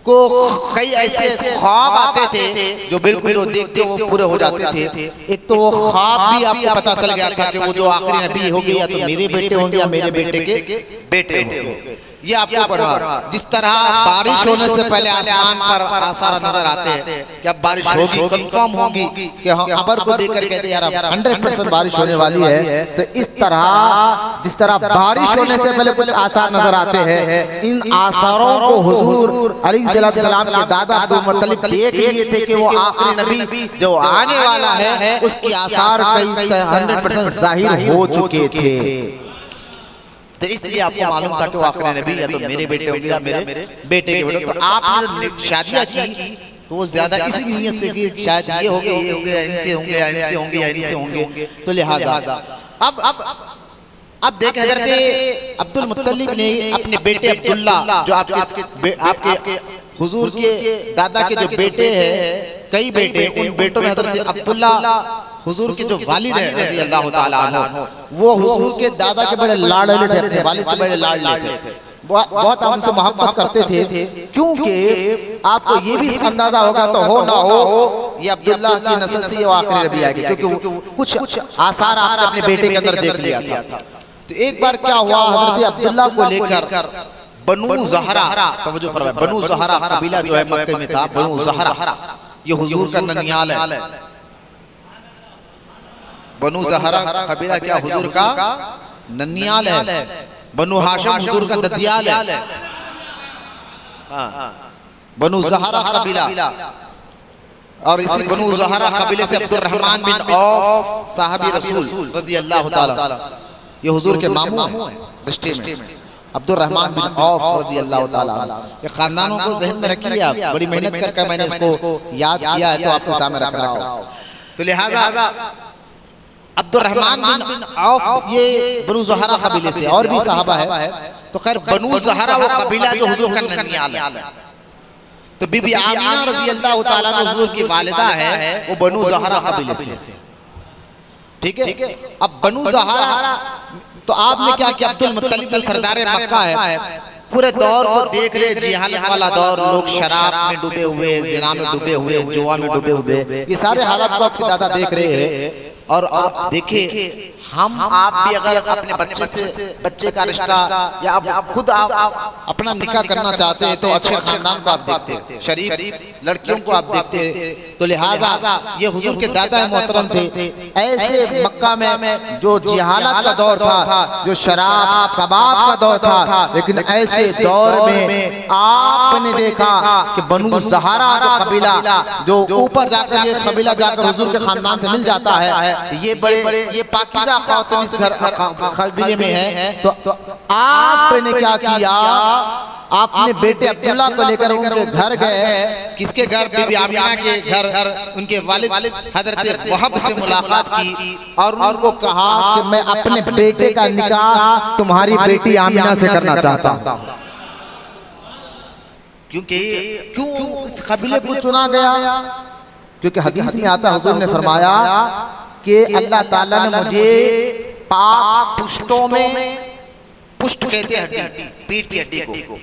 को कई ऐसे ख्वाब आते थे जो बिल्कुल जो देखते वो पूरे हो जाते थे। एक तो वो ख्वाब भी आपको पता चल गया था कि वो जो आखिरी नबी होंगे या तो मेरे बेटे होंगे या मेरे बेटे के बेटे होंगे। ये आपको पढ़ा। जिस तरह बारिश होने से पहले आसमान पर आसार नजर आते हैं कि अब बारिश होगी, कंफर्म होगी कि हम खबर को देखकर कहते हैं यार 100% बारिश होने वाली है, तो इस तरह जिस तरह बारिश होने से पहले कुछ आसार नजर आते हैं, इन आसारों को हुजूर अलैहिस्सलाम के दादा अब्दुल मुत्तलिब देख लिए थे कि वो आखिरी नबी जो आने वाला है उसकी आसार कई 100% जाहिर हो चुके थे। तो इसलिए आपको मालूम था कि वो आखिरी नबी या तो मेरे बेटे होंगे या मेरे बेटे के बेटे। तो आपने शादियां की तो वो ज्यादा इसी नीयत से कि शायद ये हो गए, इनके होंगे या इनसे होंगे या इनसे होंगे, तो लिहाजा अब देखें हज़रत अब्दुल मुत्तलिब ने अपने बेटे अब्दुल्ला जो आपके हुजूर के दादा के जो बेटे हैं, कई बेटे, उन बेटों में हज़रत अब्दुल्ला हुजूर के जो वालिद हैं रज़ी अल्लाह ताला अन्हु, वो हुजूर के दादा के बड़े लाडले थे, अपने वालिद के बड़े लाडले थे, बहुत उनसे मोहब्बत करते थे। क्योंकि आपको ये भी अंदाजा होगा तो हो ना हो ये अब्दुल्ला की नस्ल से ये आखिरी नबी आएगी, क्योंकि कुछ आसार आपने अपने बेटे के अंदर देख लिया था। तो एक बार क्या हुआ, हज़रत अब्दुल्ला को लेकर बनु ज़हरा, तवज्जो फरमाएं, बनु ज़हरा कबीला जो है मक्के में था, बनु ज़हरा ये हुजूर का ननियाल है। बनु ज़हरा कबीला क्या हुजूर का ननियाल है। बनु हाशिम हुजूर का ददियाल है। बनु ज़हरा कबीला, और इसी बनु ज़हरा कबीले से अब्दुल रहमान बिन औफ साहबी रसूल रज़ी अल्लाह ताला, ये हुजूर के मामू हैं रिश्ते में, अब्दुल रहमान बिन औफ रज़ी अल्लाह ताला। ये खानदानों को जहन में रखिए आप, बड़ी मेहनत करके मैंने इसको याद किया है तो आपके सामने रख रहा हूँ। तो लिहाजा अब्दुल रहमान बिन औफ ये बनु ज़हरा कबीले से, और भी साहबा है। तो खैर बनु ज़हरा वो कबीला जो हुजूर का ननियाल है। तो बीबी आमिना रज़ी अल्लाह ताला हुजूर की वालिदा है, वो बनु ज़हरा कबीले से, ठीक है। अब बनु ज़हरा, तो आपने क्या किया, अब्दुल मुत्तलिब सरदार मक्का है, पूरे दौर को देख रहे, जिहालत वाला दौर, लोग शराब में डूबे हुए, ज़िना में डूबे हुए, जुआ में डूबे हुए, ये सारे हालात को आपके दादा देख रहे हैं। और आप देखिए, हम आप भी अगर अपने बच्चे का रिश्ता या आप खुद आप अपना निकाह करना चाहते हैं तो अच्छे खानदान को आप देखते, शरीफ लड़कियों को आप देखते। तो लिहाजा ये हुजूर के दादा मोहतरम थे, ऐसे मक्का में जो जिहालत का दौर था, जो शराब कबाब का दौर था, लेकिन ऐसे दौर में आपने देखा कि बनु ज़हरा का कबीला जो ऊपर जाकर, ये कबीला जाकर हुजूर के खानदान से मिल जाता है, ये बड़े ये पाकीज़ा खातून इस घर कबीले में है। तो आपने क्या किया, आपने बेटे अब्दुल्ला को लेकर उनके घर गए। किसके घर? बीबी आमिना के घर। उनके वालिद हजरत वहब से मुलाकात की और उनको कहा कि मैं अपने बेटे का निकाह तुम्हारी बेटी आमिना से करना चाहता हूँ। क्यों इस कबीले को चुना गया? क्योंकि हदीस में आता, हुजूर ने फरमाया कि अल्लाह ताला ने मुझे पाक पुष्टों में, पुष्ट कहते हैं हड्डी, पीठ की हड्डी को,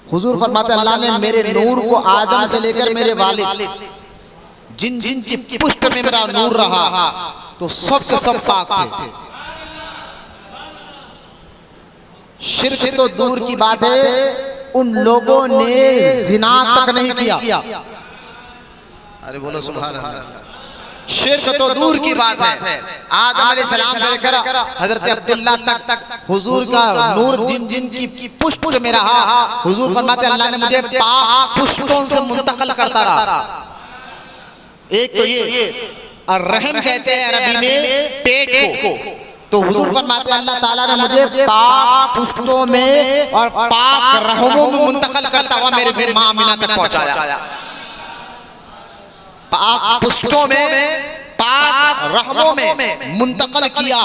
हुजूर फरमाते अल्लाह ने मेरे नूर को आदम से लेकर मेरे वालिद जिन जिन की पुष्ट में मेरा नूर रहा तो सब के सब पाक थे। शिर्क तो दूर की बात है, उन लोगों ने जिना तक नहीं किया। अरे बोलो सुभान अल्लाह। शिर्क तो दूर की बात है, आदम अलैहिस्सलाम से लेकर हजरत अब्दुल्ला तक हुजूर का नूर जिन जिन की पुष्ट में रहा, हुजूर फरमाते अल्लाह ने मुझे पाक पुष्टों से मुंतकिल करता रहा। एक तो ये और रहम कहते हैं अरबी में पेट को, तो हुजूर फरमाते अल्लाह ताला ने मुझे पाक पुष्टों में और पाक रहमों में मुंतकिल करता हुआ मेरे मां आमिना तक पहुंचाया। पाक पुष्टों में, पाक रहमों में मुंतकिल किया,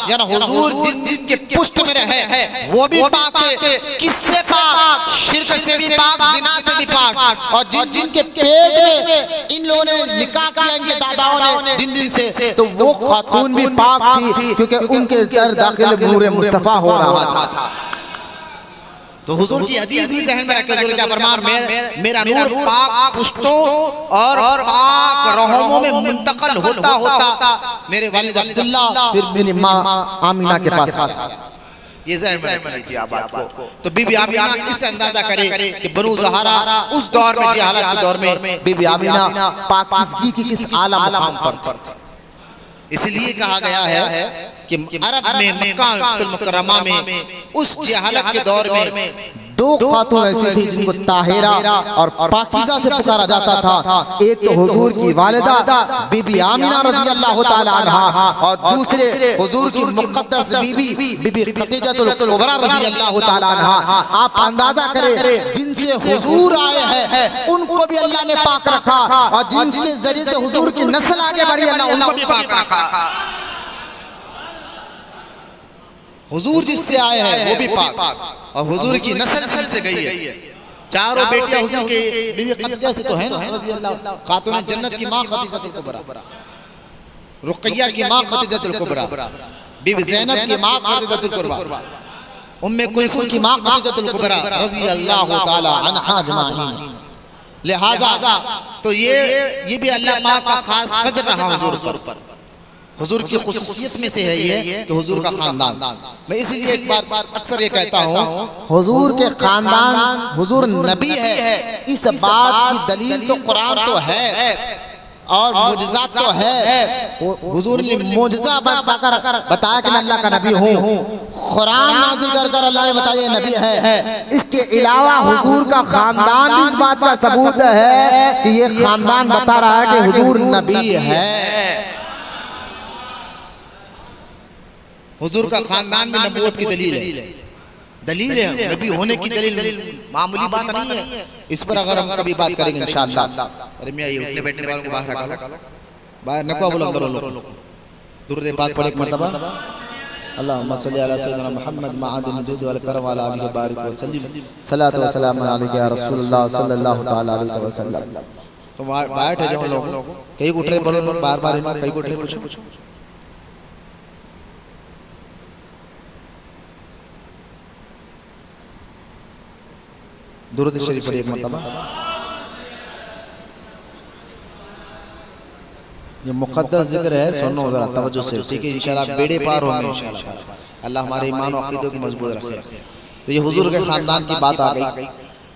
यानी हुजूर जिन जिन के पुष्ट में रहे वो भी पाक है। किससे पाक? शिर्क से भी पाक, जिना से भी पाक। और जिन जिन के पेट में इन लोगों ने निकाह किया, इनके दादाओं ने जिन जिन से, तो वो खातून भी पाक थी, क्योंकि उनके घर दाखिल नूर मुस्तफा हो रहा था। तो हुजूर की हदीस भी ज़हन में रखकर हुजूर क्या फरमान, मेरा नूर पाक पुष्टों और पाक रहमों में मुंतकिल होता मेरे वालिद अब्दुल्ला फिर मेरी माँ आमिना के पास। ये ज़हन में रख लीजिए आप बात को। तो बीबी आमीना इससे अंदाजा करे कि बनु ज़हरा उस दौर में, जहालत के दौर में बीबी आमीना पाकीज़गी की किस आला मकाम पर थी। इसलिए कहा गया है कि अरब में मक्का मुकर्रमा में उस जहालत के दौर में दो खातून ऐसी थी जिनको ताहिरा और पाकीज़ा से पुकारा जाता था। एक तो हुजूर की वालिदा बीबी आमीना रज़ी अल्लाह ताला अन्हा और दूसरे हुजूर की मुक़द्दस बीबी बीबी खदीजतुल कुबरा रज़ी अल्लाह ताला अन्हा। आप अंदाजा करें जिनसे हुजूर आए हैं उनको भी अल्लाह ने पाक रखा और जिनके जरिए से हुजूर की नस्ल आगे बढ़ी अल्लाह उनको भी पाक रखा। हुजूर जिससे आए हैं वो भी पाक और हुजूर की नस्ल से गई है। चारों बेटियां हुजूर के बीवी खदीजा से तो है ना रज़ी अल्लाह। खातून जन्नत की मां खदीजतुल कुबरा, रुक़ैया की मां खदीजतुल कुबरा, बीवी ज़ैनब की मां खदीजतुल कुबरा, उम्मे कुलसूम की मां खदीजतुल कुबरा रज़ी अल्लाह ताला अन्हा अजमाइन। लिहाजा तो ये भी अल्लाह पाक का खास फज़ल रहा हुजूर पर। हुजूर की खुसूसियत में से है ये कि हुजूर का खानदान। मैं इसीलिए एक बार अक्सर ये कहता हूँ हुजूर के खानदान, हुजूर नबी है, इस बात की दलील तो कुरान तो है और मुजज़ा तो है। हुजूर ने मुजज़ा बताया कि मैं अल्लाह का नबी हूँ। कुरान नाज़िल कर कर अल्लाह ने बताया नबी है। इसके अलावा हुजूर का खानदान इस बात का सबूत है कि ये खानदान बता रहा है कि हुजूर नबी है। हुजूर का खानदान में नबूवत की दलील है, नबी होने की दलील मामूली बात नहीं है। इस पर अगर हम कभी बात करेंगे इंशाअल्लाह। अरे मियां ये उठने बैठने वालों को बाहर रखा, बाहर नको बोलो अंदर लोग दुरूद पाक पढ़े एक मर्तबा। अल्लाहुम्मा सल्ली अला सय्यिदिना मुहम्मद मआदिन जुद वल करम वाला आलिहि बारिक व सल्लिम सलात व सलाम अलैका या रसूलुल्लाह सल्लल्लाहु तआला अलैहि वसल्लम। तो बैठ जाओ लोग, कई उठ रहे बोलो बार-बार, कई उठ रहे पूछो। दुरूद शरीफ पढ़िए एक मर्तबा। ये मुक़द्दस जिक्र है, सुनो जरा तवज्जो से, ठीक है? इंशाअल्लाह बेड़े पार होंगे इंशाअल्लाह। अल्लाह हमारे ईमान और अक़ीदों को मजबूत रखे। तो ये हुजूर के खानदान की बात आ गई।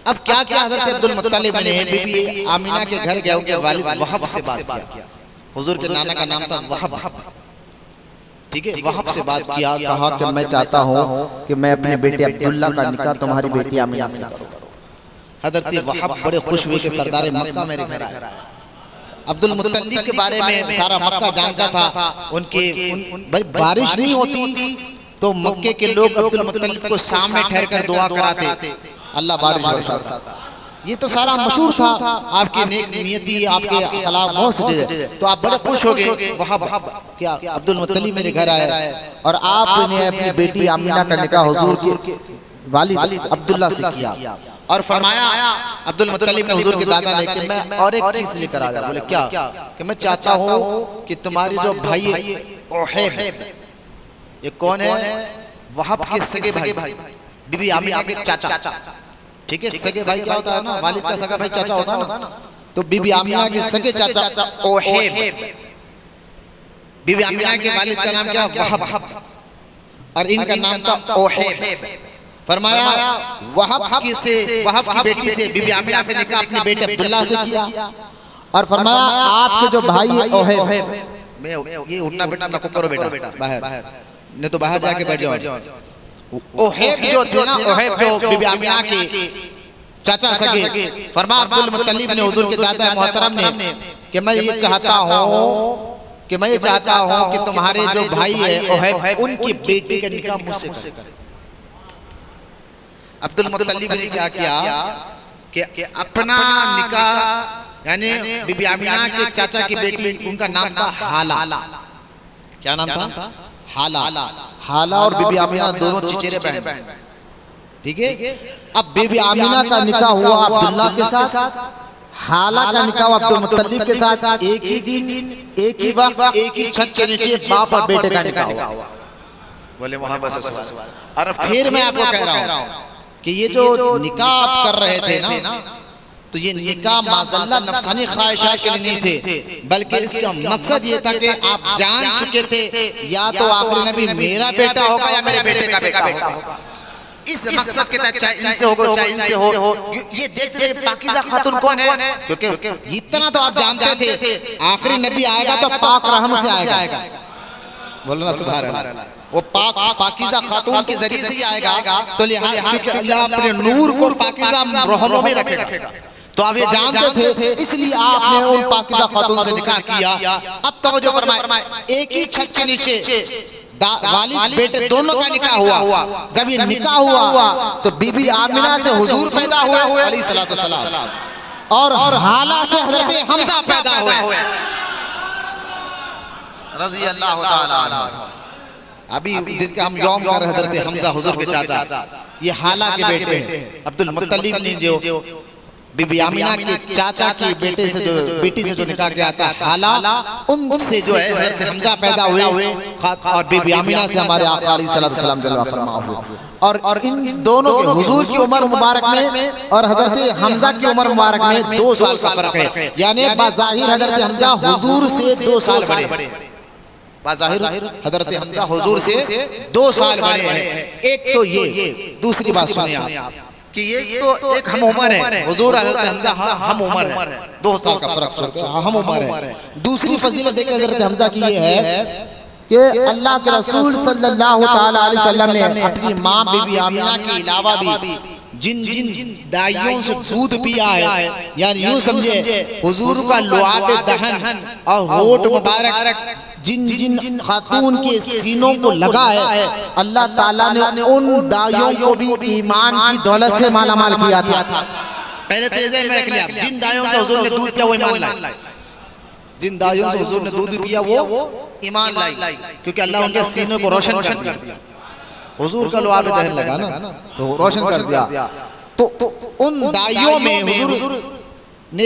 अब क्या क्या हज़रत अब्दुल मुत्तलिब ने बीबी आमीना के घर गए, उनके वालिद वहब से बात किया। हुजूर के नाना का नाम था वहब, ठीक है? वहब से बात किया, कहा कि मैं चाहता हूँ कि मैं अपने बेटे अब्दुल्ला का निकाह तुम्हारी बेटी आमीना से करूं। हज़रत वहब बड़े खुश हुए कि सरदार मक्का मेरे घर आया। अब्दुल मुत्तलिब के बारे में सारा मक्का जानता था। उनके बारिश नहीं होती तो मक्के के लोग अब्दुल मुत्तलिब को सामने ठहर कर दुआ कराते, अल्लाह बारिश बरसाता। ये तो सारा मशहूर था। आपकी नेक नियति, आपके खिलाफ बहुत सी चीजें, तो आप बड़े खुश हो गए वहब क्या अब्दुल मुत्तलिब मेरे घर आए और आपने अपनी बेटी आमीना का निकाह हुजूर के वालिद अब्दुल्ला से किया। और फरमाया अब्दुल मुत्तलिब ने हुजूर के दादा ने कि मैं और एक चीज लेकर आया। बोले क्या? कि मैं चाहता हूँ कि तुम्हारी जो भाई ओहेब, ये कौन है? वहब के सगे भाई, बीबी आमीना के चाचा, ठीक है? सगे भाई क्या होता है ना, वालिद का सगा भाई चाचा होता है ना। तो बीबी आमीना के सगे चाचा ओहेब, बीबी आमीना के वालिद का नाम क्या? वहब, और इनका नाम था ओहेब। फरमाया वहब की बेटी से बीबी आमीना से निकाह अपने बेटे अब्दुल्ला से किया। और फरमाया आपके जो भाई ओहेब, मैं ये उठना बैठना ना करो बेटा, बाहर नहीं तो बाहर जाके बैठ जाओ। ओहेब जो थे ना, ओहेब जो बीबी आमीना के चाचा सगे, फरमाया अब्दुल मुत्तलिब ने हुजूर के दादा मोहतरम ने कि मैं ये चाहता हूँ कि तुम्हारे जो भाई है ओहेब, उनकी बेटी का निकाह मुझसे करो। अब्दुल मुत्तलिब ने क्या किया कि अपना निकाह यानी बीबी आमीना के चाचा की बेटी, उनका नाम था हाला। क्या नाम था? हाला और बीबी आमीना दोनों चचेरे बहन, ठीक है? अब बीबी आमीना का निकाह हुआ अब्दुल्ला के साथ, हाला का निकाह अब्दुल मुत्तलिब के साथ। एक ही दिन, एक ही वक्त, एक ही छत के नीचे बाप और बेटे का निकाह हुआ। बोले वहां बस। और फिर मैं आपको कह रहा हूँ कि ये जो निकाह आप कर रहे थे ना, तो ये निकाह माज़ल्ला नफसानी ख्वाहिशात के लिए नहीं थे, बल्कि इसका मकसद ये था कि आप जान चुके थे या तो आखिरी नबी मेरा बेटा होगा या मेरे बेटे का बेटा होगा। इस मकसद के तहत चाहे इनसे हो चाहे इनसे हो, ये देखते थे पाकीज़ा खातून कौन है, क्योंकि इतना तो आप जानते थे आखिरी नबी आएगा तो पाक रहम से आएगा। बोलो ना सुभान अल्लाह। वो पाकीज़ा खातून के जरिए से ही आएगा, तो लिहाजा क्योंकि अल्लाह अपने नूर को पाकीज़ा रहमों में रखेगा। तो आप ये जानते थे, इसलिए आपने उन पाकीज़ा खातून से निकाह किया। अब तवज्जो फरमाए, एक ही छत के नीचे वालिद बेटे दोनों का निकाह हुआ। जब ये निकाह हुआ तो बीबी आमिना से हुजूर पैदा हुए अलैहिस्सलातु वस्सलाम, और हाला से हजरत हमजा पैदा हुए रज़ी अल्लाह ताला अन्हु। अभी जिनका हम यौम कर रहे हजरत हमजा हुजूर के चाचा, ये हाला के बेटे हैं। अब्दुल मुत्तलिब ने जो बीबी आमिना के चाचा की बेटे से जो बेटी से जो निकाह किया था हाला, उनसे जो है हजरत हमजा पैदा हुए, और बीबी आमिना से हमारे आका अलैहिस्सलातु वस्सलाम जल्वा फरमा हुए। और इन दोनों के हुजूर की उम्र मुबारक में और हजरत हमजा की उम्र मुबारक में 2 साल का फर्क है। यानी बाज़ाहिर हजरत हमजा हुजूर से 2 साल बड़े, बाज़ाहिर हजरत हमजा हुजूर से 2 साल बड़े हैं। एक तो ये, दूसरी बात सुनिए आप कि ये तो एक हम उम्र है, हुजूर हजरत हमजा हम उम्र है, 2 साल का फर्क छोड़कर हम उम्र है। दूसरी फजीलत देखिए हजरत हमजा की ये है कि अल्लाह के रसूल सल्लल्लाहु ताला अलैहि वसल्लम ने अपनी माँ बीबी आमिना के अलावा भी जिन जिन दाइयों से दूध पिया है, यानी यूं समझे हुजूर का लुआब दहन और होठ मुबारक जिन जिन खातून के सीनों को लगा है, अल्लाह ताला ने उन दाइयों को भी ईमान की दौलत से मालामाल किया था। पहले तेज़े में रख लिया, जिन दाइयों से हुजूर ने दूध पिया वो ईमान लाए, जिन दाइयों से हुजूर ने दूध पिया वो ईमान लाई, क्योंकि अल्लाह उनके सीनों को रोशन कर दिया। हुजूर का लुआब दहन लगा ना, तो रोशन कर दिया। तो उन दाइयों में हुजूर ने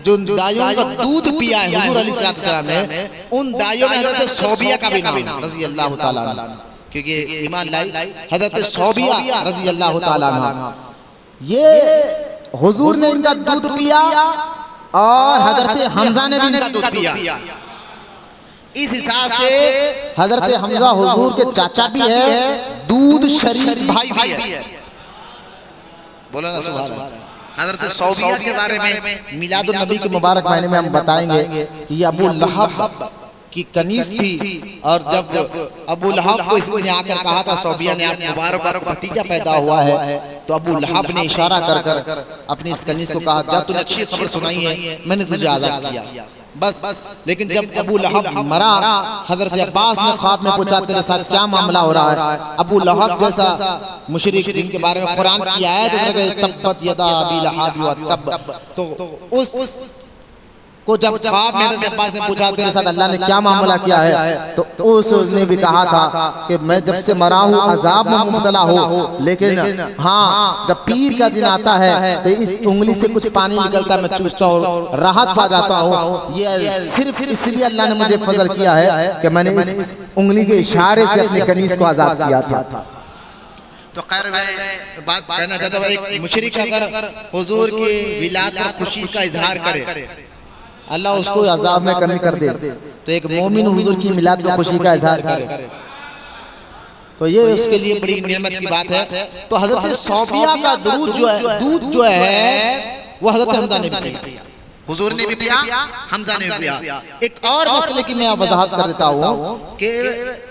जो दाइयों का दूध पिया है हुजूर अलैहिस्सलातु वस्सलाम ने, उन दाइयों में हजरत सौबिया का भी नाम रज़ी अल्लाह ताला अन्हा, क्योंकि ईमान लाई हजरत सौबिया रज़ी अल्लाह ताला अन्हा। ये हुजूर ने इनका दूध पिया और हजरत हमजा ने भी इनका दूध पिया। इस हिसाब से हजरत हमजा हुजूर के चाचा भी है, दूध शरीक भाई भी है। बोला ना सुभान अल्लाह। हजरत सौबिया के बारे में मिलादुन नबी के मुबारक महीने में हम बताएंगे कि ये अबू लहब की कनीज थी, और जब अबू लहब को इसने आकर कहा था सौबिया ने आप मुबारक भतीजा पैदा हुआ है, तो अबू लहब ने इशारा कर कर अपनी इस कनीज को कहा, जा तूने अच्छी खबर सुनाई है, मैंने तुझे आजाद किया बस। लेकिन जब अबू लहब मरा, हजरत अब्बास ने ख्वाब में पूछा तेरे साथ क्या मामला हो रहा है। अबू लहब जैसा मुशरिक जिनके बारे में कुरान की आयत तब्बत यदा अबी लहब व तब, तो उस को जब ख्वाब में हजरत अब्बास ने पूछा तेरे साथ अल्लाह ने क्या मामला किया है, तो उसने भी कहा था कि मैं जब से मरा हूँ अजाब में मुब्तला हो, लेकिन हाँ जब पीर का दिन आता है तो इस उंगली से कुछ पानी निकलता है, मैं चूसता हूँ, राहत पा जाता हूँ। ये सिर्फ इसलिए अल्लाह ने मुझे फजल किया है कि मैंने इस उंगली के इशारे से अपनी कनीज को आजाद किया था। तो खैर मैं बात कहना चाहता हूँ, एक मुशरिक अगर हुजूर की विलादत पर खुशी का इजहार करे, अल्लाह उसको अज़ाब में कमी कर दे, तो एक मोमिन हुजूर की मिलाद में खुशी का इजहार करे, तो ये उसके लिए बड़ी नेमत की बात है। तो हजरत सौबिया का दूध जो है वो हजरत हमजा ने भी पिया, हुजूर ने भी पिया, हमजा ने भी पिया। एक और मसले की मैं वजाहत कर देता हूँ कि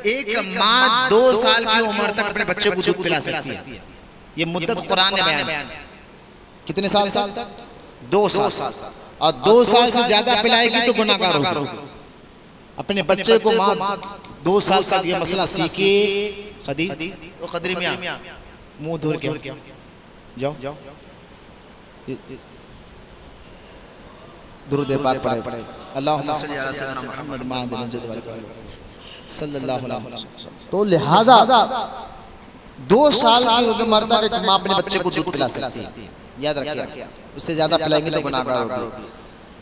एक माँ 2 साल की उम्र तक अपने बच्चे को दूध पिला सकती है, ये मुद्दत कुरान ने बयान। कितने साल तक? 2 साल। और 2 साल से ज्यादा पिलाएगी तो गुनाहगार होगी। अपने बच्चे को माँ 2 साल तक ये मसला सीखे। खदरी मियां मुंह धो के जाओ, दुरूद पाक पढ़े, अल्लाहुम्मा सल्ली अला सय्यिदिना मुहम्मद सल्लल्लाहु अलैहि वसल्लम। तो लिहाजा 2 साल की उम्र तक माँ अपने बच्चे को दूध पिला सकती है, याद रखिए, उससे ज्यादा पिलाएंगे तो गुनाहगार होगी।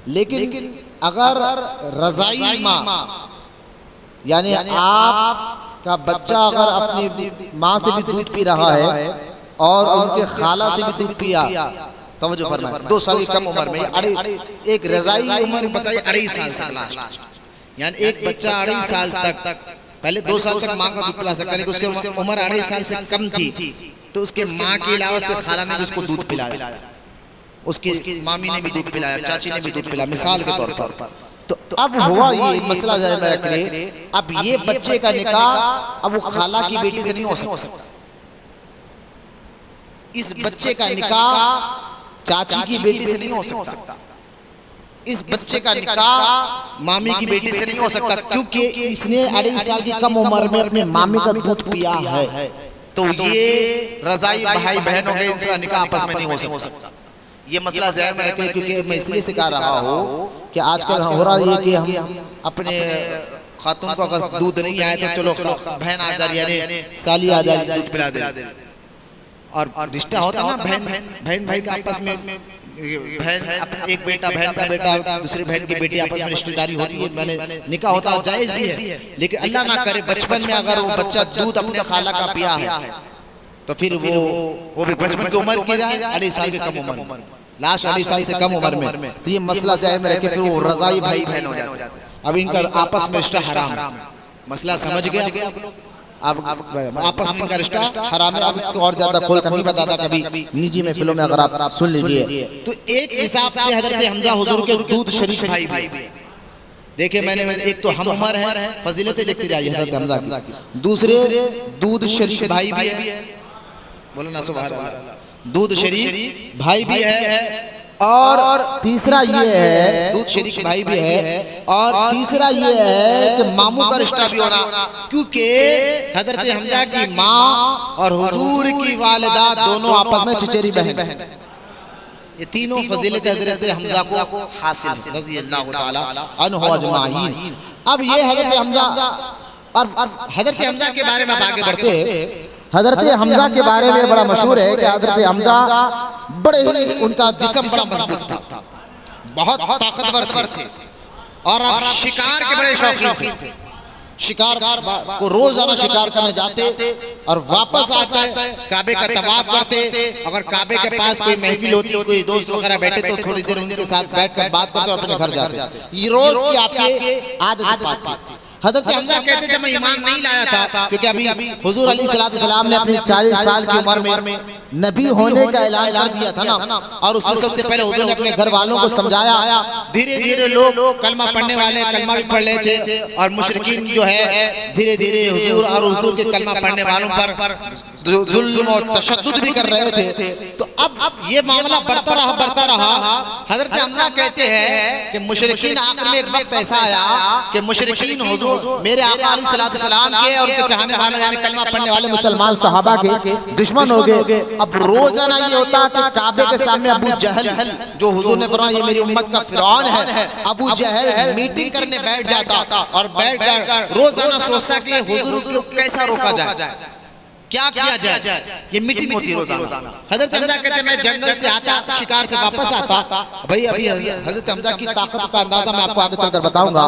लेकिन अगर रज़ाई माँ यानी आपका बच्चा अगर अपनी माँ से भी दूध पी रहा है और उनके खाला से भी दूध पिया, तवज्जो फरमाएं, 2 साल की कम उम्र में एक रजाई उम्र बताइए 2.5 साल तक लास्ट, यानी एक बच्चा 2.5 साल तक, पहले 2 साल तक माँ का दूध पिला सकता है, लेकिन उसकी उम्र 2.5 साल से कम थी तो उसके माँ के अलावा उसके खाला ने भी उसको दूध पिलाया, उसकी मामी ने भी दूध पिलाया, चाची ने भी दूध पिलाया, मिसाल के तौर पर। तो अब हुआ ये मसला ज़हन में रखिए, अब ये बच्चे का निकाह अब वो खाला की बेटी से नहीं हो सकता, इस बच्चे का निकाह चाची की बेटी से नहीं हो सकता, इस बच्चे का निकाह मामी की बेटी से नहीं हो सकता, क्योंकि इसने 2.5 साल की कम उम्र में अपने मामी का दूध पिया है, तो ये रजाई भाई बहन हो गए, इनका निकाह आपस में नहीं हो सकता। ये मसला ज़हन में रखें, क्योंकि मैं इसलिए सिखा रहा हूँ कि आजकल हो रहा है कि हम अपने खातून को अगर दूध नहीं आए तो चलो बहन आ जा रही है, साली आ जा रही है, दूध पिला दे, और रिश्ता होता है ना बहन भाई का आपस में, बहन एक बेटा बहन का बेटा दूसरी बहन की बेटी आपस में रिश्तेदारी होती है, मैंने निकाह होता है, जायज भी है, लेकिन अल्लाह ना करे बचपन में अगर वो बच्चा दूध अपने खाला का पिया है तो फिर वो भी बचपन की उम्र की जाए 2.5 साल की कम उम्र, लास्ट 2.5 साल से कम उम्र में, तो ये मसला ज़हन में रखे, फिर वो रजाई भाई बहन हो जाते हैं। अब इनका आपस में रिश्ता हराम है, मसला समझ गए अब आपस में इनका रिश्ता हराम है। अब इसको और ज्यादा खोल कर नहीं बताता, कभी निजी महफिलों में अगर आप सुन लीजिए तो एक हिसाब से हजरत हमजा हुजूर के दूध शरीफ भाई भी देखिए, मैंने एक तो हम उमर है, फजीलतें देखते जाइए हजरत हमजा की, दूसरे दूध शरीफ भाई भी है, बोलो ना सुभान अल्लाह, दूध शरीफ भाई भी है, और तीसरा ये है दूध शरीफ भाई भी है, और तीसरा ये है कि मामू का रिश्ता भी हो रहा, क्योंकि हजरत हमजा की माँ और हुजूर की वालिदा दोनों आपस में चचेरी बहन, ये तीनों फजीलत हजरत हमजा को हासिल रज़ी अल्लाह ताला अन्हु अजमाइन। अब ये हजरत हमजा और हजरत हमजा के बारे में आगे बढ़ते, हजरत हमजा के बारे में बड़ा मशहूर है कि हजरत हमजा बड़े ही उनका जिस्म बड़ा मजबूत था, बहुत ताकतवर थे, और अब शिकार के बड़े शौकीन थे, शिकार को रोजाना शिकार करने जाते और वापस आते काबे का तवाफ करते, अगर काबे के पास कोई महफिल होती, कोई दोस्त वगैरह बैठे तो थोड़ी देर उनके साथ बैठकर बात करते और अपने घर जाते, ये रोज की आपकी आदत थी। हजरत हमजा कहते जब मैं ईमान नहीं लाया था, क्योंकि अभी हुजूर अलैहिस्सलाम ने अपनी 40 साल की उम्र में नबी होने का ऐलान कर दिया था ना, और उसमें सबसे पहले हुजूर ने अपने घर वालों को समझाया, धीरे धीरे लोग कलमा पढ़ने वाले कलमा भी पढ़ लेते थे, और मुशरिकीन जो है धीरे धीरे हुजूर और हुजूर के कलमा पढ़ने वालों पर जुल्म और तशद्दुद भी कर रहे थे। तो अब ये मामला बढ़ता रहा। हजरत हमजा कहते हैं कि मुशरिकीन आखिर में एक वक्त ऐसा आया कि मुशरिकीन हुजूर मेरे आका अलैहिस्सलाम के और उनके चाहने वाले यानी कलमा पढ़ने वाले मुसलमान सहाबा के दुश्मन हो गए। अब रोजाना ये होता कि काबे के सामने अबू जहल, जो हुजूर ने फरमाया ये मेरी उम्मत का फिरौन है, अबू जहल मीटिंग करने बैठ जाता और बैठकर रोजाना सोचता कि हुजूर को कैसा रोका जाए, क्या किया जाए, ये मीटिंग होती रोजाना। हजरत हमजा कहते मैं जंगल से आता, शिकार से वापस आता, भाई अभी हजरत हमजा की ताकत का अंदाजा मैं आपको आगे चलकर बताऊंगा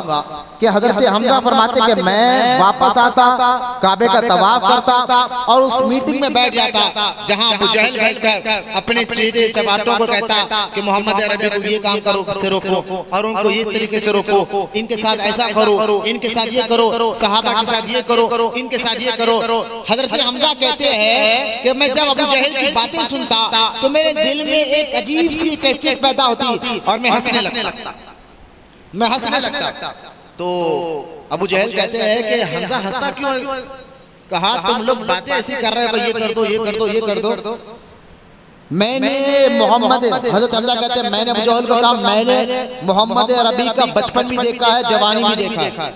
कि हजरत हमजा फरमाते कि मैं वापस आता, काबे का तवाफ करता और उस मीटिंग में बैठ जाता जहां अबू जहल बैठकर अपने चेहरे चबाटों को कहता कि मोहम्मद अरबी को ये काम करो से रोको, और उनको ये तरीके से रोको, इनके साथ ऐसा करो, इनके साथ ये करो, सहाबा के साथ ये करो, इनके साथ ये करो। हजरत हमजा कहते हैं कि मैं जब अबू जहल की बातें सुनता तो मेरे दिल में एक अजीब सी कैफियत पैदा होती और मैं हंसने लगता। तो अबू जहल कहते हैं कि हमजा हंसता क्यों? कहा तुम लोग बातें ऐसी कर रहे हो, ये कर दो, ये कर दो, ये कर दो। मैंने मोहम्मद, हजरत हमजा कहते हैं मैंने अबू जहल को कहा मैंने मोहम्मद अरबी का बचपन भी देखा है, जवानी भी देखा है।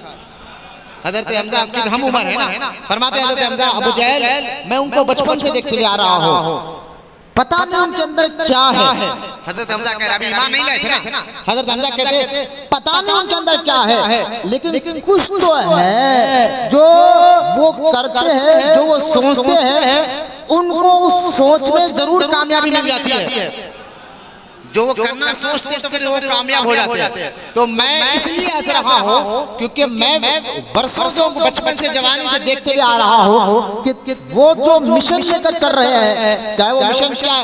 हजरत हमजा हम उम्र है ना, फरमाते हजरत हमजा अबू जहल मैं उनको बचपन से देखते हुए आ रहा हूँ, पता नहीं उनके अंदर क्या है। हजरत हमजा कह रहे अभी ईमान नहीं लाए थे ना, हजरत हमजा कहते पता नहीं उनके अंदर क्या है, लेकिन कुछ तो है जो वो करते हैं, जो वो सोचते हैं, उनको उस सोच में जरूर कामयाबी मिल जाती है। जो वो करना सोचते तो फिर वो कामयाब हो जाते हैं। तो मैं इसलिए हंस रहा हूँ क्योंकि मैं बरसों से बचपन से जवानी से देखते हुए आ रहा हूँ कि वो जो मिशन लेकर चल रहे हैं, चाहे वो मिशन क्या है,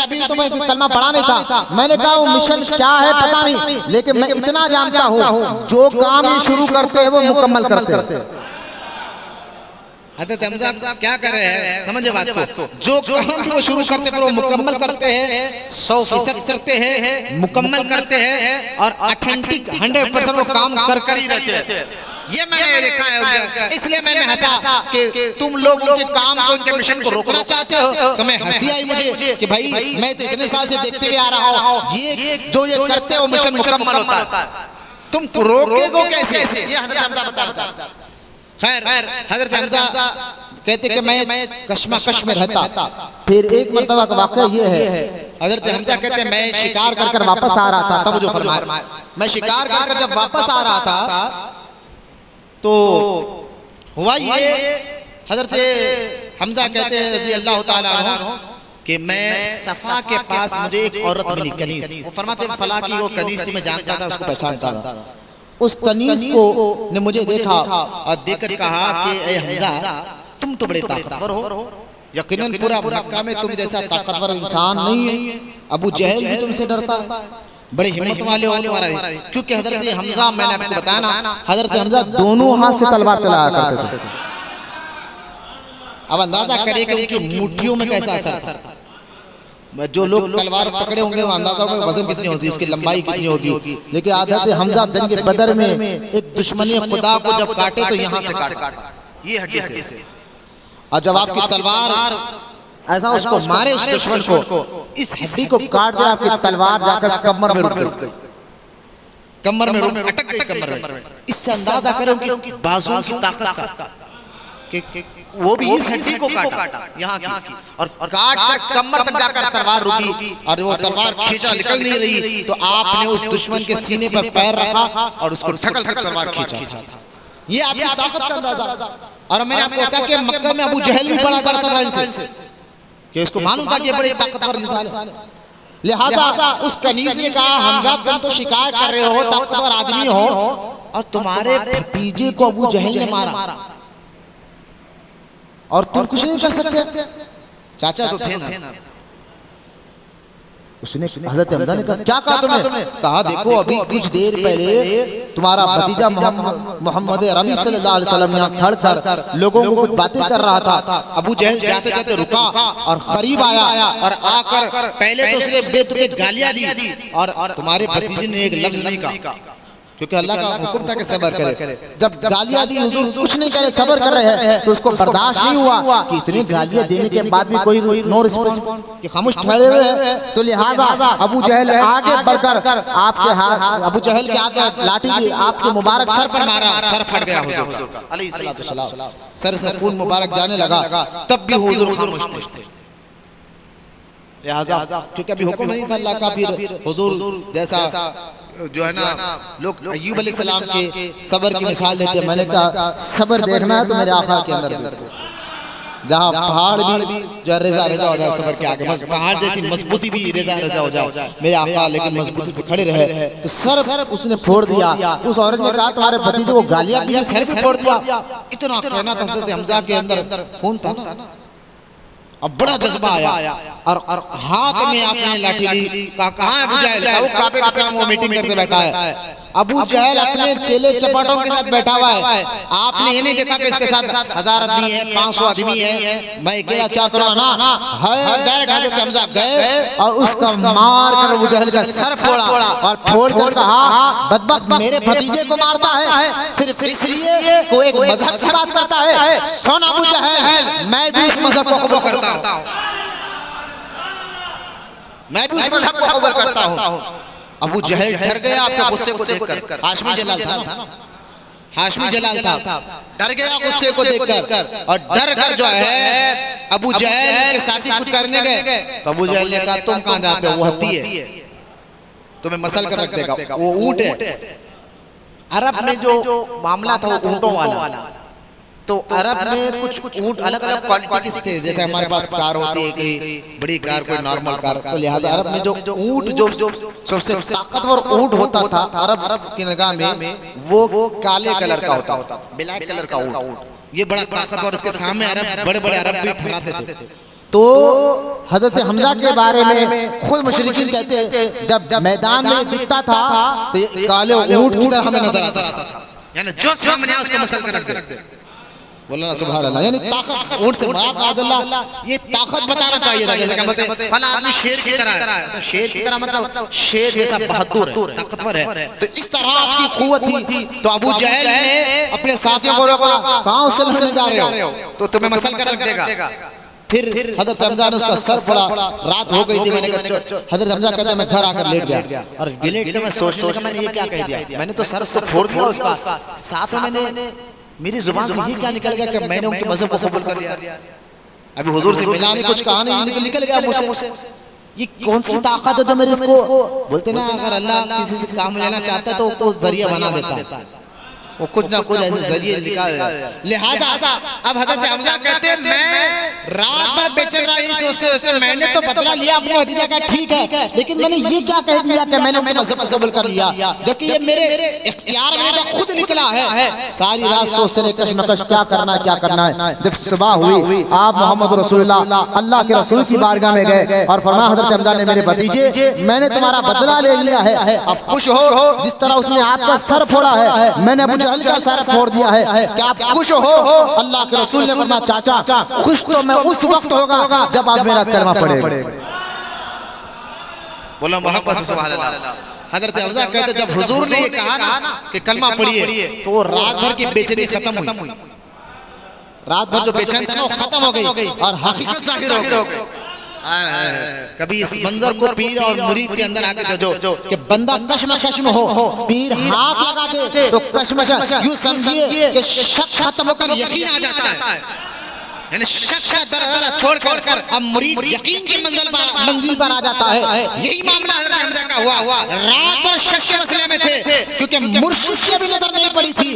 अभी तो मैं कलमा पढ़ा नहीं था, मैंने कहा वो मिशन क्या है पता नहीं, लेकिन मैं इतना जानता हूँ जो काम ये शुरू करते हैं वो मुकम्मल करते हैं। हज़रत हमज़ा क्या कर रहे हैं, समझे बात को, जो काम वो शुरू करते हैं वो मुकम्मल करते हैं, 100% करते हैं, मुकम्मल करते हैं और ऑथेंटिक 100% वो काम कर ही रहते हैं। ये मैंने देखा है, इसलिए मैंने हंसा कि तुम लोग उनके काम को, उनके मिशन को रोकना चाहते हो। तो मैं हंसी आई मुझे कि भाई मैं तो इतने साल से देखते हुए आ रहा हूँ ये जो ये करते हैं वो मिशन मुकम्मल होता है, तुम रोकोगे कैसे? ये हज़रत हमज़ा बता। खैर हज़रत हमज़ा कहते कि मैं कश्मकश में रहता। फिर एक मरतबा का वाक़या ये है, हज़रत हमज़ा कहते मैं शिकार कर वापस आ रहा था, तब जो फरमाया मैं शिकार कर जब वापस आ रहा था तो हुआ ये, हज़रत हमज़ा कहते हैं रज़ी अल्लाह ताला अन्हु कि मैं सफ़ा के पास मुझे एक औरत मिली, कनीस। वो फरमाते फला की वो कनीस मैं जानता था, उसको पहचानता था। उस कनीस को ने मुझे देखा और देखकर कहा कि ए हमज़ा तुम तो बड़े ताकतवर हो, यकीनन पूरा मक्का में तुम जैसा ताकतवर इंसान नहीं है, अबू जहल भी तुमसे डरता है, बड़े हिम्मत वाले हो तुम्हारा। क्योंकि हज़रत हमज़ा, मैंने आपको बताया ना, हज़रत हमज़ा दोनों हाथ से तलवार चलाया करते थे। अब अंदाजा करिए कि उनकी मुट्ठियों में कैसा असर था। जो लोग तलवार पकड़े होंगे वो अंदाजा होगा वजन कितनी होगी, उसकी लंबाई कितनी होगी। लेकिन हज़रत हमज़ा जंग बदर में एक दुश्मनी खुदा को जब काटे तो यहाँ से काटा, ये हड्डी से, और जब आपकी तलवार ऐसा उसको मारे उस दुश्मन को, इस हड्डी को काट दिया, आपकी तलवार जाकर कमर में रुक गई, कमर में अटक गई कमर में। इससे अंदाजा करें कि बाजुओं की ताकत का, कि वो भी इस हड्डी को काटा यहाँ की, और काट कर कमर तक जाकर तलवार रुकी, और वो तलवार खींचा निकल नहीं रही तो आपने उस दुश्मन के सीने पर पैर रखा और उसको ढकल कर तलवार खींचा। ये आपकी ताकत का अंदाजा। और मैंने आपको बताया कि मक्का में अबू जहल भी बड़ा डरता था इनसे, कि उसको मालूम था कि बड़े ताकतवर इंसान है। लिहाजा उस कनीज़ ने कहा हमज़ा तुम तो शिकार कर रहे हो, ताकतवर आदमी हो, और तुम्हारे भतीजे को अबू जहल ने मारा और तुम कुछ नहीं कर सकते। चाचा तो थे ना। उसने हज़रत हमज़ा ने कहा क्या कहा तुमने? कहा देखो अभी कुछ देर पहले तुम्हारा भतीजा मोहम्मद अरबी सल्लल्लाहु अलैहि वसल्लम यहाँ खड़ कर लोगों को कुछ बातें कर रहा था। अबू जहल जाते जाते रुका और करीब आया और आकर पहले तो उसने बेतुके गालियां दी, और तुम्हारे भतीजे ने एक लफ्ज नहीं कहा, क्योंकि अल्लाह का हुक्म था कि सब्र करे। जब गालियां दी हुजूर कुछ नहीं करे, सब्र कर रहे हैं, तो उसको बर्दाश्त नहीं हुआ कि इतनी गालियां देने के बाद भी कोई नो रिस्पॉन्स, कि खामोश ठहरे हुए हैं। तो लिहाजा अबू जहल आगे बढ़कर आपके हाथ, अबू जहल के हाथ लाठी दी, आपके मुबारक सर पर मारा, सर फट गया हुजूर का अलैहिस्सलाम, सर से खून मुबारक जाने लगा। तब भी हुजूर खामोश थे। लिहाजा क्योंकि अभी हुक्म नहीं था अल्लाह का, फिर हुजूर जैसा जो है ना लोग अय्यूब अलैहिस्सलाम के सब्र की मिसाल देते हैं। मैंने कहा सब्र देखना है तो मेरे आका के अंदर देखो, जहाँ पहाड़ भी जो रेजा हो जाए सब्र के आगे, पहाड़ जैसी मजबूती भी रेजा हो जाए मेरे आका, लेकिन मजबूती से खड़े रहे। तो सर उसने फोड़ दिया। उस औरत ने कहा तुम्हारे भतीजे को गालियां दी, सर भी फोड़ दिया। इतना कहना था हज़रत हमज़ा के अंदर खून था ना, अब बड़ा जज्बा आया और हाथ में आपने लाठी ली। कहाँ है अबू जहल? वो काबे के सामने वो मीटिंग करके बैठा है। अबू जहल अपने चेले चपाटों के साथ बैठा हुआ है। आपने ये नहीं देखा कि इसके साथ 1000 आदमी है, 500 आदमी है, मैं अकेला क्या करूँ ना, डायरेक्ट हज़रत हमज़ा गए और उसका मार कर अबू जहल का सर फोड़ा, और फोड़ कर कहा बदबख्त मेरे भतीजे को मारता है सिर्फ इसलिए कोई एक मजहब की बात करता है। सुन अबू जहल, मैं भी उस मजहब को कबूल करता हूँ, मैं भी उस मजहब को कबूल करता हूँ। अबू जहल डर गया आपके गुस्से को देखकर। हाशमी जलाल था ना, हाशमी जलाल था, डर गया गुस्से को देखकर, और डर कर जो है अबू जहल के साथी कुछ करने गए तो अबू जहल ने कहा तुम कहाँ जाते हो, वो हत्ती है, तुम्हें मसल कर रख देगा, वो ऊंट है। अरब में जो मामला था वो ऊंटों वाला, तो अरब में कुछ ऊंट अलग अलग क्वालिटी के थे, जैसे हमारे पास कार होती है, कोई बड़ी कार, कोई नॉर्मल कार। तो लिहाजा अरब में जो ऊंट जो सबसे ताकतवर ऊंट होता था अरब की निगाह में, वो काले कलर का होता, ब्लैक कलर का ऊंट। ये बड़ा ताकतवर, इसके सामने अरब बड़े बड़े अरब भी ठहराते थे। तो हजरत हमजा के बारे में खुद मुशरिकीन कहते हैं, जब मैदान में दिखता था तो ये काले ऊंट की तरह हमें नजर आता था, यानी जो सामने आया उसको मसल कर रख दे। बोलना सुभान अल्लाह, यानी ताकत ऊंट से मुराद माज़अल्लाह ये ताकत बताना चाहिए था। जैसे कहते हैं फला आदमी शेर की तरह है, तो शेर की तरह मतलब शेर जैसा बहादुर है, ताकतवर है। तो इस तरह आपकी क़ुव्वत थी। तो अबू जहल ने अपने साथियों को रोका, कहां से लड़ने जा रहे हो, तो तुम्हें मसल कर रख देगा। फिर हजरत हमजा ने उसका सर फोड़ा, रात हो गई थी। मैंने कहा हजरत हमजा कहते हैं मैं घर आकर लेट गया, और लेट के मैं सोच मैंने ये क्या कह दिया, मैंने तो सर उसको फोड़ दिया उसका। साथ में मैंने मेरी जुबान से ये क्या निकल गया कि मैंने उनके मजहब को कबूल कर लिया। अभी हुजूर से मिला नहीं, कुछ कहा नहीं, निकल गया मुझसे। ये कौन सी ताकत है जो मेरे इसको बोलते ना, अगर अल्लाह किसी से काम लेना चाहता है तो जरिया बना देता है, वो कुछ ना कुछ ऐसे जरिए निकाल। लिहाजा अब हजरत हमजा कहते हैं मैं रात भर बेचैन रहा, ये सोचते मैंने तो बदला लिया अपने भतीजा का, ठीक है, लेकिन मैंने ये क्या कह दिया कि मैंने उनके मजहब को कबूल कर लिया, जबकि ये मेरे इख्तियार में खुद निकला है। सारी रात सोचते रहे कशमकश, क्या करना है। जब सुबह हुई, आप मोहम्मद रसूलुल्लाह अल्लाह के रसूल की बारगाह में गए और फरमाया हजरत हमजा ने मेरे भतीजे मैंने तुम्हारा बदला ले लिया है, अब खुश हो। जिस तरह उसने आपका सर फोड़ा है, मैंने अबू जहल का सर फोड़ दिया है, क्या आप खुश हो? अल्लाह के रसूल ने फरमाया चाचा खुश तो मैं उस वक्त होगा जब आप मेरा कलमा पढ़ेगा। बोलो मोहब्बत से सुभान अल्लाह। हजरत हमजा कहते जब हुजूर ने ये कहा ना कि कलमा पढ़िए, तो वो रात भर की बेचैनी खत्म हुई। रात भर जो बेचैन था ना वो खत्म हो गई और हकीकत जाहिर हो गई। कभी इस मंजर को पीर और मुरीद के अंदर आके जो कि बंदा कश्मकश में हो, पीर हाथ लगा दे तो कश्मकश, यूं समझिए कि शक खत्म होकर यकीन आ जाता है, यानी शक का दरवाजा छोड़कर अब मुरीद यकीन की मंजिल पर आ जाता है। यही मामला हजरत हमजा का हुआ। रात भर शक के मसले में थे, क्योंकि मुर्शिद की भी नजर नहीं पड़ी थी।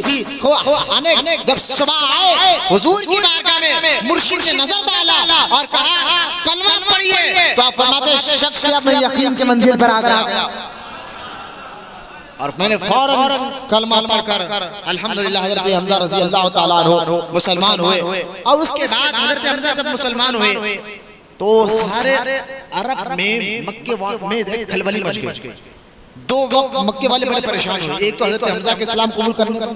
जब सुबह आए हुजूर की बारगाह में, मुर्शिद ने नजर डाला और कहा कलमा पढ़िए, तो आप फरमाते शक से अब यकीन की मंजिल पर आ गया। और मैंने फौरन कलमा पढ़कर अल्हम्दुलिल्लाह हजरत हमजा रज़ी अल्लाह ताला अन्हु मुसलमान हुए। और उसके बाद हजरत हमजा जब मुसलमान हुए तो सारे अरब में मक्के में खलबली मच गई। दो वक्त मक्के वाले बड़े परेशान हुए, एक तो हजरत हमजा के इस्लाम कबूल करने पर,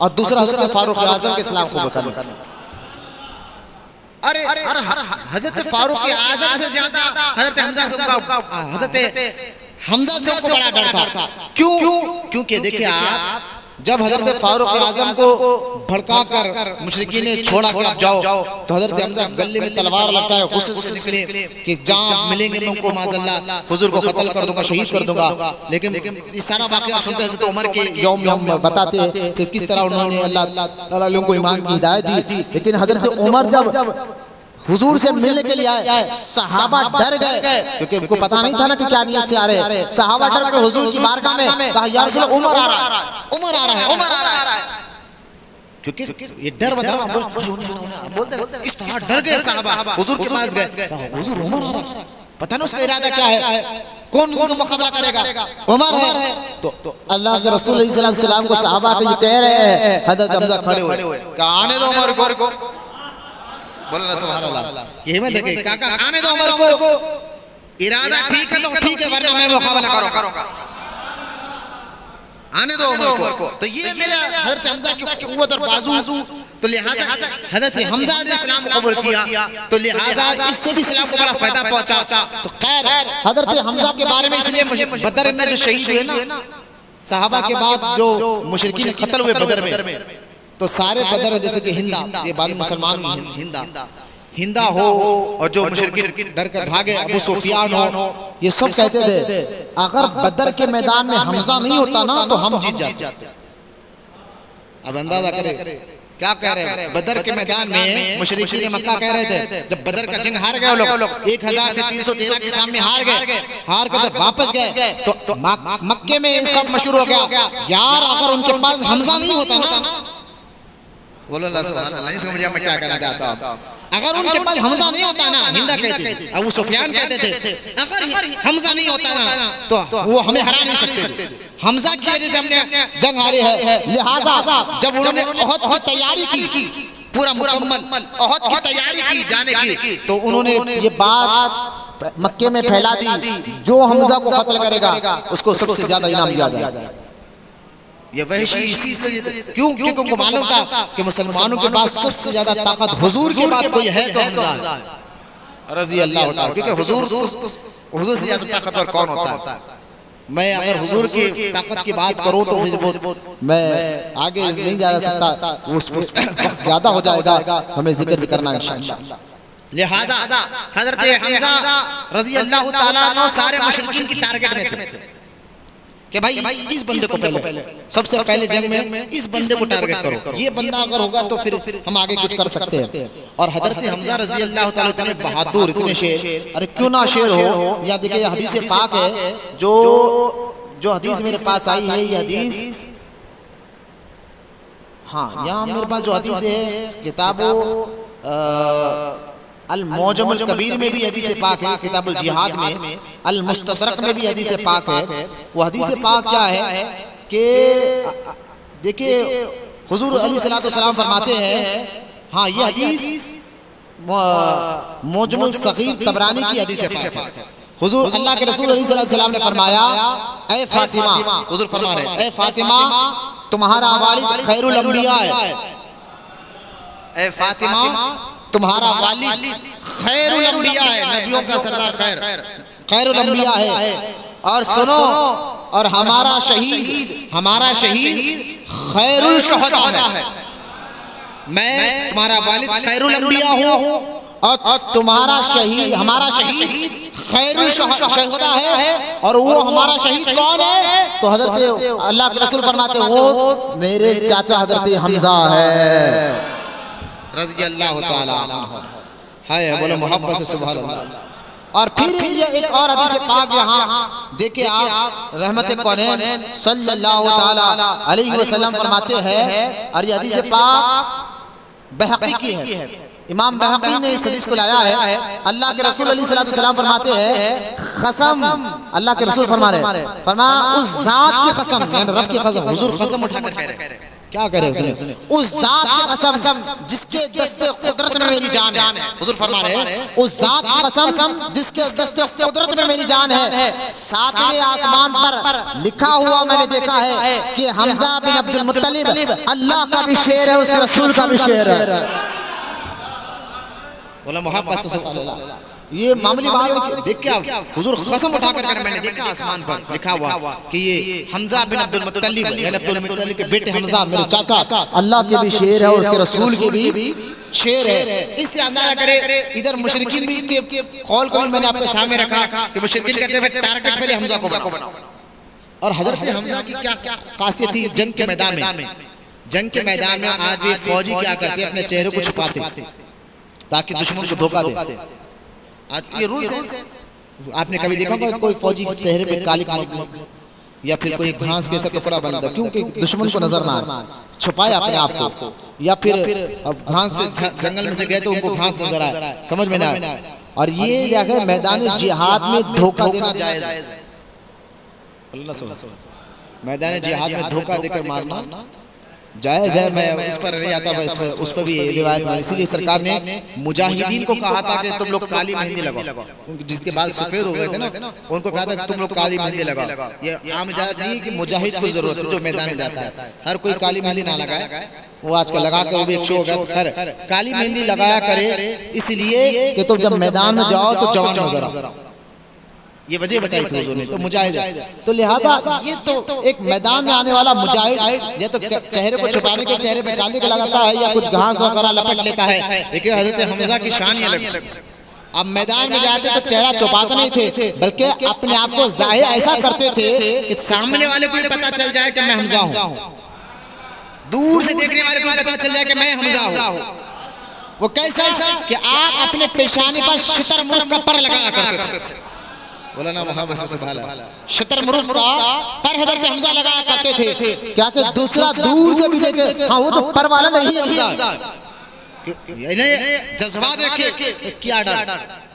और दूसरा हजरत फारूक आजम के इस्लाम कबूल करने पर। अरे हजरत फारूक आजम से ज्यादा हजरत हमजा से उनको बड़ा डर था। क्यों? क्योंकि देखिए आप जब हजरत फारूक आजम को भड़का कर मुशरिकीन ने छोड़ा कि जाओ, तो हजरत हमजा गले में तलवार लटकाए गुस्से से निकले कि जहां मिलेंगे मैं उनको माज़अल्लाह हुजूर को कत्ल कर दूंगा, शहीद कर दूंगा। लेकिन ये सारा वाक़या आप सुनते हैं हजरत उमर के यौम बताते हैं कि किस तरह उन्होंने अल्लाह ताला लोगों को ईमान की हिदायत दी। लेकिन हजरत उमर जब हुजूर से मिलने के लिए आए, सहाबा डर गए, क्योंकि उनको पता नहीं था ना कि क्या नियत से आ रहे। सहाबा डर के हुजूर की बारगाह में कहा या रसूल उमर आ रहा है, क्योंकि ये डर बता रहा बोलते इस तरह डर गए सहाबा, हुजूर के पास गए, हुजूर उमर आ रहा है, पता नहीं उसका इरादा क्या है, कौन उनको मुकाबला करेगा, उमर है। तो अल्लाह के रसूल सल्लल्लाहु अलैहि वसल्लम को सहाबा को ये कह रहे हैं, हजरत हमजा खड़े हुए, कहा आने दो उमर को। बोलना सुभान अल्लाह। यही मैं देखे काका आने दो उमर को, इरादा ठीक है तो ठीक है, वरना मैं मुकाबला करूंगा, आने दो उमर को। तो ये मेरा हजरत हमजा की कुव्वत और बाजू, तो लिहाजा हजरत हमजा ने इस्लाम कबूल किया, तो लिहाजा इससे भी इस्लाम को बड़ा फायदा पहुंचा। तो खैर हजरत हमजा के बारे में इसलिए बदर में जो शहीद हुए ना सहाबा के बाद, जो मुशरिकीन कत्ल हुए बदर में, तो सारे बदर जैसे कि हिंदा, ये बाद मुसलमान हिंदा हो, और जो मुशरिकीन डर कर भागे अबू सुफियान हो, ये सब कहते थे अगर बदर के मैदान में हमजा नहीं होता ना तो हम जीत जाते। अब अंदाजा करें क्या कह रहे हैं, बदर के मैदान में मुशरिकीन मक्का कह रहे थे, जब बदर का जंग हार गए लोग 1313 के सामने हार कर जब वापस गए तो मक्के में सब मशहूर हो गया, यार अगर उनके पास हमजा नहीं होता ना, बोलो अल्लाह सुभान अल्लाह, नहीं समझिए मैं क्या कहना चाहता हूँ। अगर उनके पास हमजा नहीं होता ना, हिंदा कहते थे, अबू सुफियान कहते थे, अगर हमजा नहीं होता ना तो वो हमें हरा नहीं सकते थे। हमजा की वजह से हमने जंग हारे है। लिहाजा जब उन्होंने ओहद की तैयारी की, पूरा मुकम्मल ओहद की तैयारी की जाने की, तो उन्होंने ये बात मक्के में फैला दी, जो हमजा को कत्ल करेगा उसको सबसे ज्यादा इनाम दिया जाएगा। ये वहशी इसी से क्यों, क्योंकि उनको मालूम था कि मुसलमानों के पास सबसे ज्यादा ताकत हुजूर के बाद कोई है तो हमजा रजी अल्लाह ताला, क्योंकि हुजूर से ज्यादा ताकतवर कौन होता है। मैं अगर हुजूर की ताकत की बात करूं तो मैं आगे नहीं जा सकता, उस वक्त ज्यादा हो जाएगा, हमें जिक्र भी करना इंशाअल्लाह। लिहाजा हजरत हमजा रजी अल्लाह ताला अन्हु सारे मुशरिकीन की टारगेट में थे कि भाई इस बंदे को पहले सबसे पहले जंग में इस बंदे को टारगेट करो, ये बंदा अगर होगा तो फिर हम आगे कुछ कर सकते हैं। और हजरत हमजा रजी अल्लाह ताला इतने बहादुर, इतने शेर, अरे क्यों ना शेर हो। या देखिए हदीस पाक है, जो हदीस मेरे पास आई है, ये हदीस, हाँ यहाँ मेरे पास जो हदीस है किताबो अल मौजमुल कबीर में भी हदीस पाक है, किताबुल जिहाद में, अल मुस्तदरक में भी हदीस पाक है। वो हदीस पाक क्या है कि देखिए हुजूर अलैहिस्सलाम फरमाते हैं, हाँ ये हदीस मौजमुल सगीर तबरानी की हदीस पाक है। हुजूर अल्लाह के रसूल अलैहिस्सलाम ने फरमाया, ए फातिमा, हुजूर फरमा रहे, ए फातिमा तुम्हारा वालिद खैरुल अंबिया है, ए फातिमा तुम्हारा वालिद खैरुल अंबिया है, नबियों का सरदार खैरुल अंबिया है। और सुनो, और हमारा शहीद खैरुल शुहदा है। मैं तुम्हारा वालिद खैरुल अंबिया हूँ और तुम्हारा शहीद, हमारा शहीद खैरुल शुहदा है। और वो हमारा शहीद कौन है? तो हजरत अल्लाह के रसूल फरमाते वो मेरे चाचा हजरत हमजा है रज़ी अल्लाह ताला अन्हु। हाय बोलो मोहब्बत से सुभान अल्लाह। और फिर ये एक और हदीस पाक यहाँ देखिए आप, रहमत कौनैन सल्लल्लाहु ताला अलैहि वसल्लम फरमाते हैं, और ये हदीस पाक बहकी की है, इमाम बहकी ने इस हदीस को लाया है। अल्लाह के रसूल अलैहिस्सलाम फरमाते हैं, कसम, अल्लाह के रसूल फरमा रहे, फरमाया उस जात की कसम, यानी रब की कसम, हुजूर कसम उठाकर कह रहे हैं, क्या करे उसने, उस जात की कसम जिसके दस्ते कुदरत में मेरी जान है। हुजूर फरमा रहे हैं, उस जात की कसम जिसके दस्ते कुदरत में मेरी जान है, सातवें आसमान पर लिखा हुआ मैंने देखा है कि हमजा बिन अब्दुल मुत्तलिब अल्लाह का भी शेर है, उसके रसूल का भी शेर है। बोला मोहब्बत से सुभान अल्लाह। ये मामूली बात देख के आप हुजूर कसम उठाकर मैंने देखा आसमान पर लिखा हुआ कि ये हमजा बिन अब्दुल मुत्तलिब, यानी अब्दुल मुत्तलिब के बेटे हमजा मेरे चाचा अल्लाह के भी शेर है और उसके रसूल के भी शेर है। इससे अंदाजा करे, इधर मुशरिकीन भी के कौल को भी मैंने आपके सामने रखा कि मुशरिकीन कहते हैं टारगेट पहले हमजा को बनाओ। और हजरत हमजा की क्या खासियत थी जंग के मैदान में? जंग के मैदान में आज भी फौजी क्या करते, अपने चेहरे को छुपाते ताकि दुश्मन को धोखा दे। आज ये रूल्स है। आपने कभी देखा होगा कोई फौजी चेहरे पे काली या फिर कोई घास के साथ कपड़ा बांधता, क्योंकि दुश्मन को नजर ना आए, छुपाए अपने आप को। या फिर अब घास से जंगल में से गए तो उनको घास नजर आए, समझ में ना आए। और ये अगर मैदान जिहाद में धोखा देना जायज है, मैदान जिहाद में धोखा देकर मारना जायज है। मैं इस पर नहीं आता, उस पर भी रिवायत है। इसीलिए सरकार ने मुजाहिदीन को कहा था कि तुम लोग काली मेहंदी लगाओ, क्योंकि जिसके बाल सफेद हो गए थे ना, उनको कहा था कि तुम लोग काली मेहंदी लगाओ। ये आम जात नहीं कि मुजाहिद को जरूरत है जो मैदान में जाता है, हर कोई काली मेहंदी ना लगाए। वो आजकल लगा कर वो भी एक शो हो गया। खैर काली मेहंदी लगाया करे इसलिए कि तुम जब मैदान में जाओ तो जवान नजर आओ, ये वजह बताई थी हुजूर ने। तो मुजाहिद, तो लिहाजा ये तो एक मैदान में आने वाला मुजाहिद ये तो चेहरे को छुपाने के चेहरे पे काली लगाता है या कुछ घास वगैरह लपेट लेता है, लेकिन हजरत हमजा की शान ये अलग। अब मैदान में जाते तो चेहरा छुपाते नहीं थे, बल्कि अपने आप को जाहिर ऐसा करते थे कि सामने वाले को पता चल जाए कि मैं हमजा हूँ, दूर से देखने वाले को पता चल जाए कि मैं हमजा हूँ। वो कैसा कि आप अपने पेशानी पर शितर मुर्ग का पर लगाया करते थे। मौलाना मोहम्मद सुभान अल्लाह शतरमुर्ग का पर हजरत हमजा लगाया करते थे, क्या कि दूसरा दूर से भी देखे, हाँ वो तो पर वाला नहीं है हमजा, जज्बा देखे क्या डर,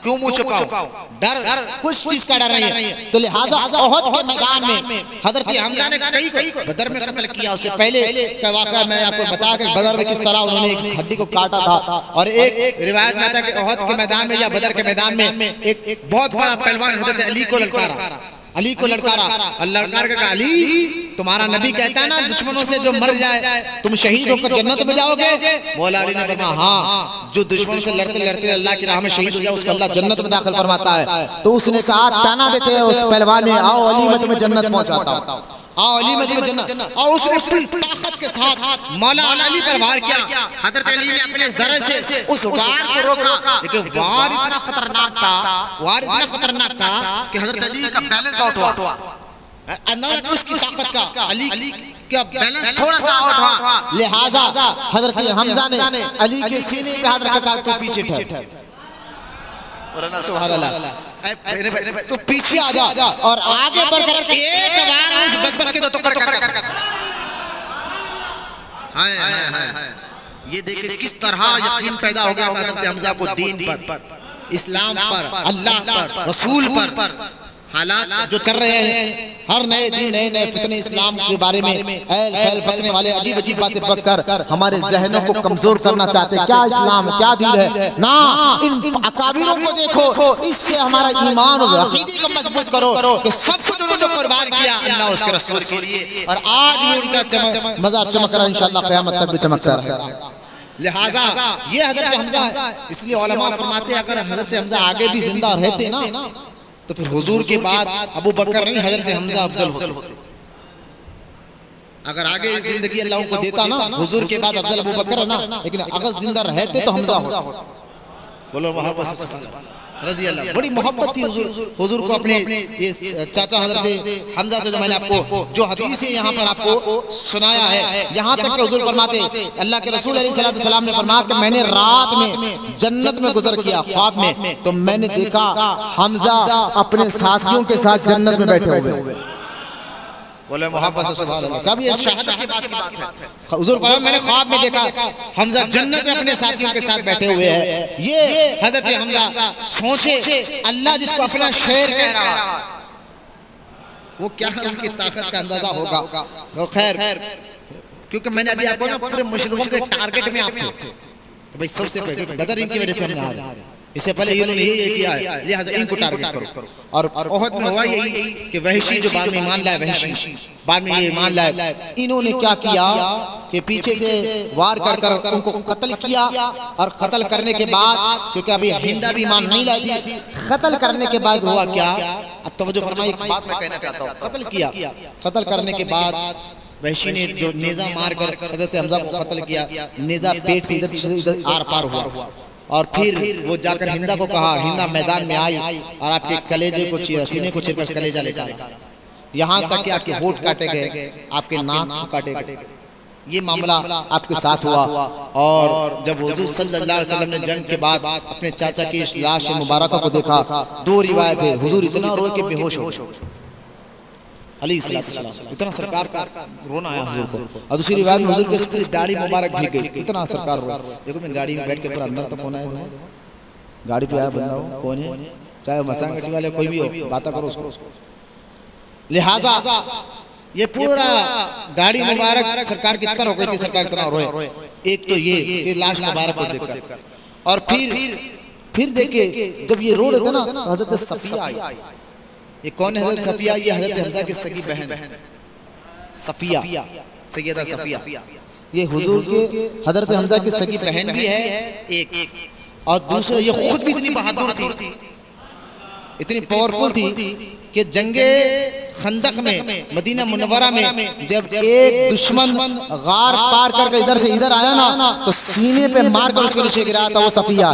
क्यों मुंह छुपाऊं, डर कुछ चीज का डर नहीं है। तो लिहाजा ओहद के मैदान में हजरत हमजा ने कई बदर में कत्ल किया। उससे पहले का वाक़या मैं आपको बता कि बदर में किस तरह उन्होंने एक हड्डी को काटा था, और एक रिवायत में था कि ओहद के मैदान में या बदर के मैदान में एक बहुत बड़ा पहलवान हजरत अली को ललकारा, अली को ललकारा, और ललकार के कहा अली तुम्हारा नबी कहता है ना दुश्मनों से जो मर जाए तुम शहीद होकर जन्नत में जाओगे। मौला अली ने फरमाया हाँ, जो दुश्मन से लड़ते लड़ते अल्लाह की राह में शहीद हो जाए उसको अल्लाह जन्नत में दाखिल फरमाता है। तो उसने कहा ताना देते हैं उस पहलवान ने, आओ अली मैं तुम्हें जन्नत पहुंचाता हूं, आओ अली में जन्नत। और उसने पूरी ताकत के साथ मौला अली पर वार किया। हजरत अली ने अपने जरे से उस वार को रोका, लेकिन वार इतना खतरनाक था कि हजरत अली का बैलेंस आउट हुआ। अंदाजा उसकी ताकत का, अली का बैलेंस थोड़ा सा आउट हुआ, लिहाजा हजरत हमजा ने अली के सीने पे हाथ रखा, तो पीछे ठहर, सुभान अल्लाह, तो पीछे आ जा और आगे बढ़कर एक बार इस बदबख्त के तो कर। हाय ये देखिए किस तरह यकीन पैदा हो गया हजरत हमजा को दीन पर, इस्लाम पर, अल्लाह पर, रसूल पर। हालात जो चल रहे हैं, हर नए दिन नए फितने इस्लाम के बारे में फैल फैलने वाले अजीब अजीब बातें पढ़कर हमारे जहनों को कमजोर करना चाहते हैं। क्या इस्लाम क्या दीन है ना, इन अकाबिरों को देखो, इससे हमारा ईमान और अकीदे को मजबूत करो कि सब कुछ उन्होंने जो कुर्बान किया अल्लाह उसके रसूल के लिए, और आज भी उनका मज़ार चमक रहा है, इंशाअल्लाह क़यामत तक भी चमकता रहेगा। लिहाजा ये हजरत हमजा है, इसलिए उलमा फरमाते हैं अगर हजरत हमजा आगे भी जिंदा रहते ना तो फिर हुजूर के बाद अबू बकर नहीं हजरत हमजा अफजल होते। अगर आगे जिंदगी अल्लाह को देता ना, हुजूर के बाद अफजल अबू बकर है ना, लेकिन अगर जिंदा रहते तो हमजा होता। बोलो मोहब्बत रजी अल्लाह, बड़ी मोहब्बत थी हुजूर को अपने ये चाचा हजरत हमजा से। जो मैंने आपको जो हदीस है यहाँ पर आपको सुनाया है, यहाँ तक कि हुजूर फरमाते अल्लाह के रसूल अलैहि सलाम ने फरमाया कि मैंने रात में जन्नत में गुजर किया ख्वाब में, तो मैंने देखा हमजा अपने साथियों के साथ जन्नत में बैठे हुए। बोले मोहब्बत से सुभान अल्लाह, कभी शहादत की बात है। हुजूर फरमाया मैंने ख्वाब में देखा हमजा जन्नत में अपने साथियों के साथ बैठे हुए हैं। ये हजरत हमजा सोचे अल्लाह जिसको अपना शेर कह रहा वो क्या उनकी ताकत का अंदाजा होगा। तो खैर, क्योंकि मैंने अभी आपको ना पूरे मुशरिकों के टारगेट में आप थे, भाई सबसे पहले बदर इनकी वजह से हमने हारा, इससे पहले इन्होंने ये किया है, लिहाजा इनको टारगेट करो। और ओहद में हुआ यही कि वहशी जो बाद में ईमान लाए, वहशी बाद में ये ईमान लाए, इन्होंने क्या किया कि पीछे से वार कर उनको कत्ल किया। और कत्ल करने के बाद, क्योंकि अभी हिंदा भी ईमान नहीं लाई थी, कत्ल करने के बाद हुआ क्या, अब तवज्जो फरमाइए, एक बात मैं कहना चाहता हूँ। कत्ल किया, कत्ल करने के बाद वहशी ने जो नेजा मार कर हजरत हमजा को कत्ल किया, नेजा पेट से इधर आर पार हुआ, और फिर वो जाकर हिंदा को कहा, हिंदा मैदान में आई और आपके कलेजे को चीरा, सीने को चीरकर कलेजा ले डाला, यहाँ तक कि आपके होठ काटे गए, आपके नाक को काटे गए। ये मामला आपके साथ हुआ। और जब हुजूर सल्लल्लाहु अलैहि वसल्लम ने जंग के बाद अपने चाचा की लाश मुबारक को देखा, दो रिवायत है, हुजूर इतना रोए कि बेहोश हो अलैहिस्सलाम, इतना सरकार का रोना आया हुजूर को। और दूसरी रिवायत में हुजूर की पूरी दाढ़ी मुबारक भीग गई, इतना सरकार रोया। देखो मैं गाड़ी में बैठ के पूरा अंदर तक कौन आया, गाड़ी पे आया बंदा हो, कौन है, चाहे मसान गट्टी वाले कोई भी हो, बात करो उसको। लिहाजा ये पूरा दाढ़ी मुबारक सरकार की तरह हो गई थी, सरकार इतना रोए। एक तो ये लाश मुबारक को देखकर, और फिर देखिए जब ये रो रहे थे ना, हजरत सफिया आई। ये कौन है हजरत सफिया? ये हजरत हमजा की सगी बहन सफिया, सैयदा सफिया। ये हुजूर के हजरत हमजा की सगी बहन भी है एक, और दूसरा ये खुद भी इतनी बहादुर थी, इतनी पावरफुल थी कि जंगे खंदक में मदीना मुनव्वरा में जब एक दुश्मन गार पार करके इधर से इधर आया ना, तो सीने पे मारकर उसको नीचे गिराया था वो सफिया।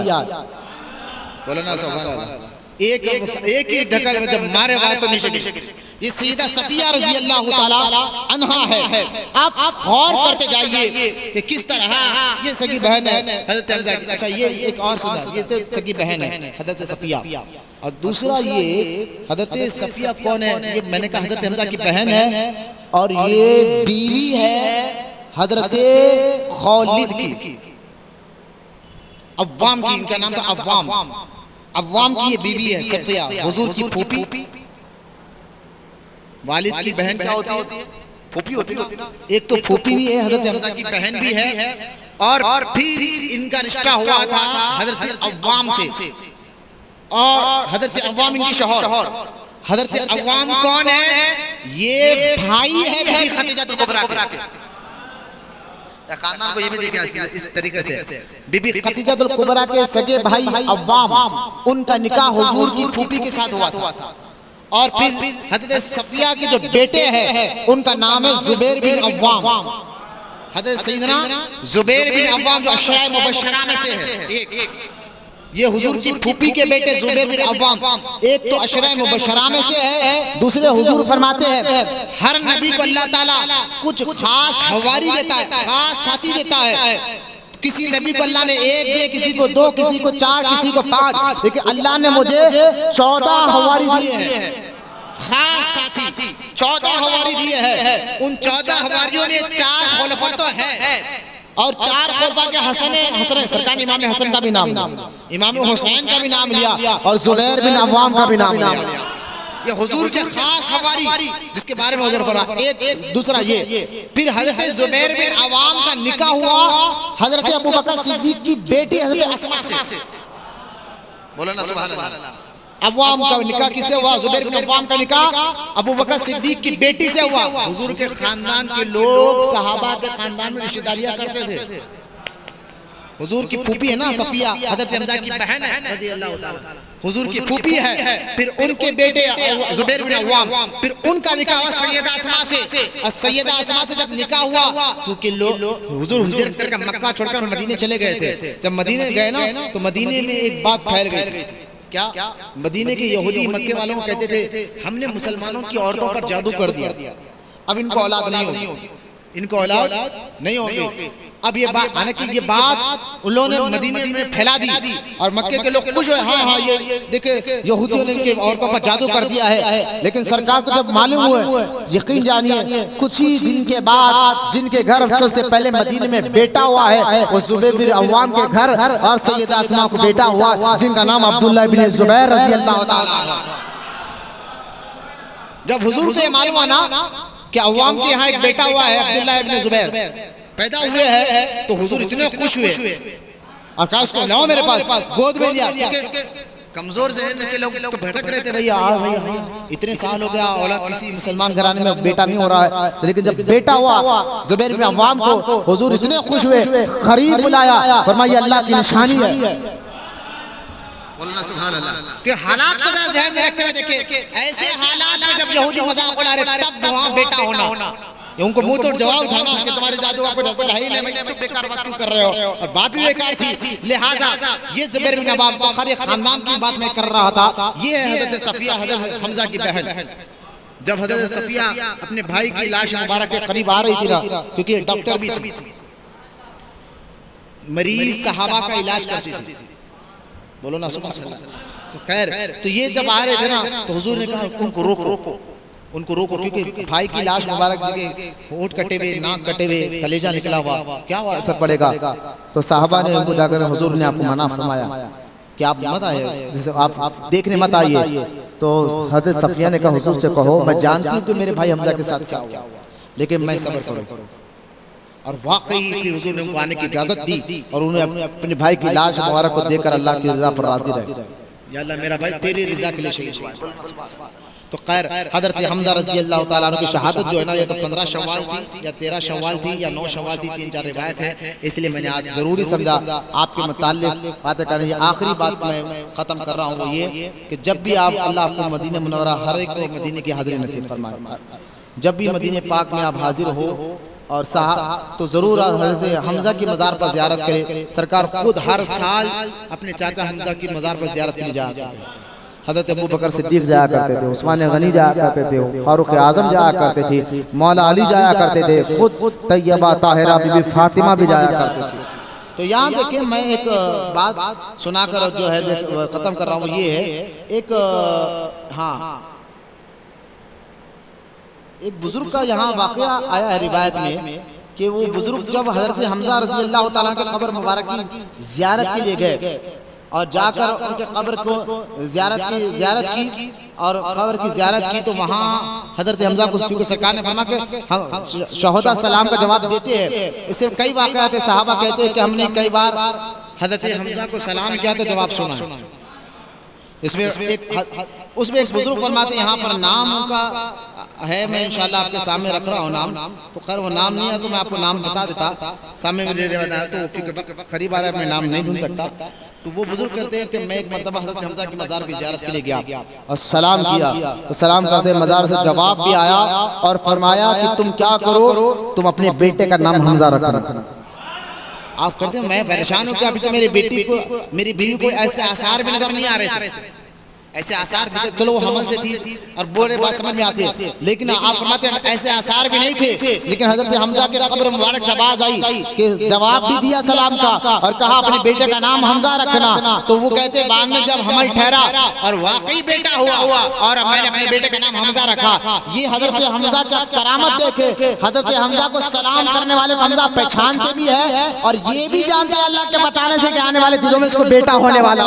बोलो ना सुभान अल्लाह। एक ढकल में जब मारे वार तो नीचे गिरे, ये सैयदा सफिया रज़ी अल्लाह ताला अन्हा है। आप गौर करते जाइए कि किस तरह ये सगी बहन है हजरत हमजा की। अच्छा ये एक और सुना, ये तो सगी बहन है हजरत सफिया, और दूसरा ये हजरत सफिया कौन है? ये मैंने कहा हजरत हमजा की बहन है, और ये बीवी है हजरत खौलिद की, अव्वाम की, इनका नाम था अव्वाम। अव्वाम की ये बीवी है सफिया, हुजूर की फूफी। वालिद की बहन क्या होती है? फूफी होती है ना। एक तो फूफी भी है, हजरत हमजा की बहन भी है, और फिर इनका रिश्ता हुआ था हजरत अव्वाम से, और हजरत अव्वाम इनकी शौहर। हजरत अव्वाम कौन है? ये भाई है बीबी खदीजतुल कुबरा के। खानदान को ये भी देखिए इस तरीके से, बीबी खदीजतुल कुबरा के सगे भाई अव्वाम, उनका निकाह हुजूर की फूफी के साथ हुआ था। और फिर हजरत सफिया के जो बेटे हैं उनका नाम है जुबैर बिन अव्वाम। हजरत सैयदना जुबैर बिन अव्वाम जो अशरा मुबशरा में से है, एक ये हुजूर की फूफी के बेटे जुबैर बिन अव्वाम, एक तो अशरा मुबशरा में से है, दूसरे हुजूर फरमाते हैं हर नबी को अल्लाह ताला कुछ खास हवारी देता है, खास साथी देता है। किसी नबी को अल्लाह ने एक दिए, किसी को दो, किसी को चार, किसी को पांच, लेकिन अल्लाह ने मुझे 14 हवारी दिए हैं, खास साथी 14 हवारी दिए हैं। उन 14 हवारियों में 4 खुलफा तो है, और 4 खुलफा के हसन सरकार इमाम हसन का भी नाम, इमाम हुसैन का भी नाम लिया, और जुबैर बिन अव्वाम का भी नाम लिया। ये हुजूर के खास हवारी जिसके बारे में हुजूर फरमा। एक दूसरा ये, फिर हजरत जुबैर बिन अव्वाम का निकाह हुआ हजरत अबू बकर सिद्दीक की बेटी हजरत अस्मा से। बोलो ना सुभान अल्लाह। अव्वाम का निकाह किससे हुआ? जुबैर बिन अव्वाम का निकाह अबू बकर सिद्दीक की बेटी से हुआ। हुजूर के खानदान के लोग सहाबा के खानदान में रिश्तेदारियां करते थे। हुजूर की फूफी है ना सफिया, हजरत हमजा की बहन है रज़ी अल्लाह ताला, हुजूर की फूफी है, फिर उनके बेटे जुबैर बिन अव्वाम, फिर उनका निकाह हुआ सैयदा अस्मा से। और सैयदा अस्मा से जब निकाह हुआ, क्योंकि लोग हुजूर हिजरत करके मक्का छोड़कर मदीने चले गए थे, जब मदीने गए ना तो मदीने में एक बात फैल गई थी। क्या? मदीने के यहूदी मक्के वालों को कहते थे हमने मुसलमानों की औरतों पर जादू कर दिया, अब इनको औलाद नहीं होगी, इनको औलाद नहीं होगी। अब ये बात माने कि ये बात उन लोगों ने मदीने में फैला दी, और मक्के के लोग खुश हुए, हाँ ये देखे यहूदियों ने इनके औरतों पर जादू कर दिया है। लेकिन सरकार को जब मालूम हुए, यकीन जानिए कुछ ही दिन के बाद जिनके घर सबसे पहले मदीने में बेटा हुआ है वो जुबैर बिन अव्वाम के घर, और सैयदा अस्मा को बेटा हुआ जिनका नाम अब्दुल्लाह बिन जुबैर रज़ी अल्लाह ताला। जब हुजूर को मालूम हुआ ना कि अव्वाम के यहाँ एक बेटा हुआ है अब्दुल्लाह इब्न जुबैर पैदा हुए हैं, तो हुजूर इतने खुश हुए और कहा उसको लाओ मेरे पास, गोद में लिया। कमजोर ज़हन के लोग तो भटक रहे थे, भैया इतने साल हो गया औलाद किसी मुसलमान घराने में बेटा नहीं हो रहा है, लेकिन जब बेटा हुआ जुबैर बिन अव्वाम को हुजूर इतने खुश हुए, खरीब बुलाया, फरमाया अल्लाह की निशानी है। बोलना सुभान अल्लाह। कि हालात को ज़हन में रखते हुए देखे, ऐसे हालात में जब यहूदी मजाक उड़ा रहे तब वहां बेटा होना, उनको मुंह तोड़ जवाब था ना कि तुम्हारे जादू आपको असर है ही नहीं, तुम बेकार बात क्यों कर रहे हो, और बात भी बेकार थी। लिहाजा ये जुबैर बिन अव्वाम बुखारी खानदान की बात मैं कर रहा था। ये है हजरत सफिया, हजरत हमजा की बहन। जब हजरत सफिया अपने भाई की लाश मुबारक के करीब आ रही थी ना, क्योंकि डॉक्टर भी थी, मरीज सहाबा का इलाज करती थी, बोलो ना सुभान अल्लाह। तो खैर, तो ये जब आ रहे थे ना तो हुजूर ने कहा उनको रोको, उनको रोको, क्योंकि भाई की लाश मुबारक देखे होंठ कटे हुए, नाक कटे हुए, कलेजा निकला हुआ, क्या असर पड़ेगा। तो साहबा ने उनको जाकर हुजूर ने आपको मना फरमाया कि आप मत आइए, जैसे आप देखने मत आइए। तो हजरत सफिया ने कहा हुजूर से कहो मैं जानती हूँ कि मेरे भाई हमजा के साथ क्या हुआ, लेकिन मैं सब्र करूँ। और वाकई हुजूर ने उनको आने की इजाजत दी, और उन्हें अपने भाई की लाश मुबारक को देखकर अल्लाह की रज़ा पर राजी रहे, या अल्लाह मेरा भाई तेरी रज़ा के लिए शहीद हुआ। तो खैर हजरत हमजा रज़ी अल्लाह ताला अन्हु की शहादत जो है ना, ये तो 15 शव्वाल थी या 13 शव्वाल थी या 9 शव्वाल थी, 3-4 रिवायत है, इसलिए मैंने आज जरूरी समझा आपके मुताल्लिक़ बातें करनी। आखिरी बात मैं खत्म कर रहा हूँ वो ये कि जब भी आप अल्लाह आपको मदीना मुनव्वरा हर एक को मदीने की हाज़िरी नसीब फरमाए, जब भी मदीने पाक में आप हाजिर हो और तो जरूर हजरत हमजा की मज़ार पर ज़ियारत करें। सरकार खुद हर साल अपने चाचा हमजा की मज़ार पर ज़ियारत के लिए जाते हैं, हज़रत अबू बकर सिद्दीक जाया करते थे, उस्मान गनी जाया करते थे, फारूक आजम जाया करते थे, मौला अली जाया करते थे, खुद तैयबा ताहिरा बीबी फातिमा भी जाया करते थे। तो यहाँ देखिए मैं एक बात सुनाकर जो है खत्म कर रहा हूँ। ये है एक एक बुजुर्ग का यहाँ वाकया आया है रिवायत में कि वो बुजुर्ग जब हजरत हमजा रज़ी अल्लाह तआला के कब्र मुबारक की ज़ियारत के लिए गए और जाकर उनके कब्र को ज़ियारत की और कब्र की ज़ियारत की, तो वहाँ हजरत हमजा को क्योंकि सरकार ने फरमाया कि हम शहोदा सलाम का जवाब देते हैं। इससे कई वाक़यात सहाबा कहते हैं कि हमने कई बार हजरत हमजा को सलाम किया तो जवाब सुना। इसमें उसमें एक बुजुर्ग फरमाते यहाँ पर नाम का है, मैं इंशाल्लाह आपके सामने रख रहा हूँ नाम, तो खैर वो नाम नहीं है तो मैं आपको नाम बता देता, सामने में ले रहा तो क्योंकि करीब आ रहा है मैं नाम नहीं ढूंढ सकता। तो वो बुजुर्ग कहते हैं कि मैं एक मरतबा हज़रत हमजा की मज़ार की ज़ियारत के लिए गया और सलाम किया, तो सलाम करते मज़ार से जवाब भी आया और फरमाया कि तुम क्या करो, तुम अपने बेटे का नाम हमजा रखना। आप कहते हैं मैं परेशान हूँ कि अभी तो मेरी बेटी को मेरी बीवी को ऐसे आसार भी नजर नहीं आ रहे थे, ऐसे आसार भी चलो वो हमल से थी और बोरे बात समझ में आती है, लेकिन आप फरमाते हैं ऐसे आसार भी नहीं थे, लेकिन हजरत हमजा के कब्र मुबारक से आवाज आई कि जवाब भी दिया सलाम का और कहा अपने बेटे का नाम हमजा रखना। तो वो कहते बाद में जब हमल ठहरा और वाकई बेटा हुआ और मैंने अपने बेटे का नाम हमजा रखा, ये हजरत हमजा का करामत देखे हजरत हमजा को सलाम करने वाले को हमजा पहचानते भी है और ये भी जानते हैं अल्लाह के बताने से कि आने वाले दिनों में इसको बेटा होने वाला।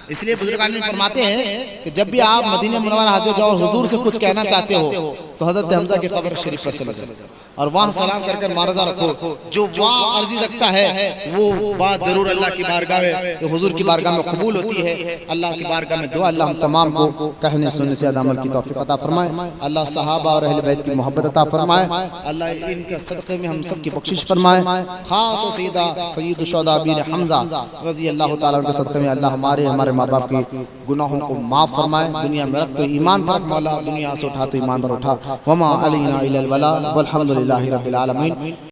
इसलिए बुजुर्ग आदमी फरमाते हैं कि जब भी आप मदीना मुनव्वरा हाजिर जाओ और हुजूर से कुछ कहना चाहते हो तो हजरत हमजा की कब्र शरीफ पर चले जाओ और वहाँ सलाम करके मारजा रखो। जो वहाँ अर्जी रखता है वो बात जरूर अल्लाह की बारगाह में हुजूर की बारगाह में कबूल होती है। अल्लाह की बारगाह में दुआ अल्लाह हम तमाम को कहने सुनने से अमल की तौफीक अता फरमाए। अल्लाह सहाबा और अहले बैत की मोहब्बत अता फरमाए। अल्लाह इनके सदक़े में हम सब की बख्शिश फरमाए। खास सीधा सय्यद शुहदा बीर हमजा रज़ी अल्लाह तआला के सदक़े में अल्लाह हमारे माँ बाप के गुनाहों को माफ़ फरमाए। दुनिया में रख तो ईमान पर मौला, दुनिया से उठा तो ईमान पर उठा। वमा अलैना इल्लल बलाग वल्हम्दुलिल्लाहि रब्बिल आलमीन।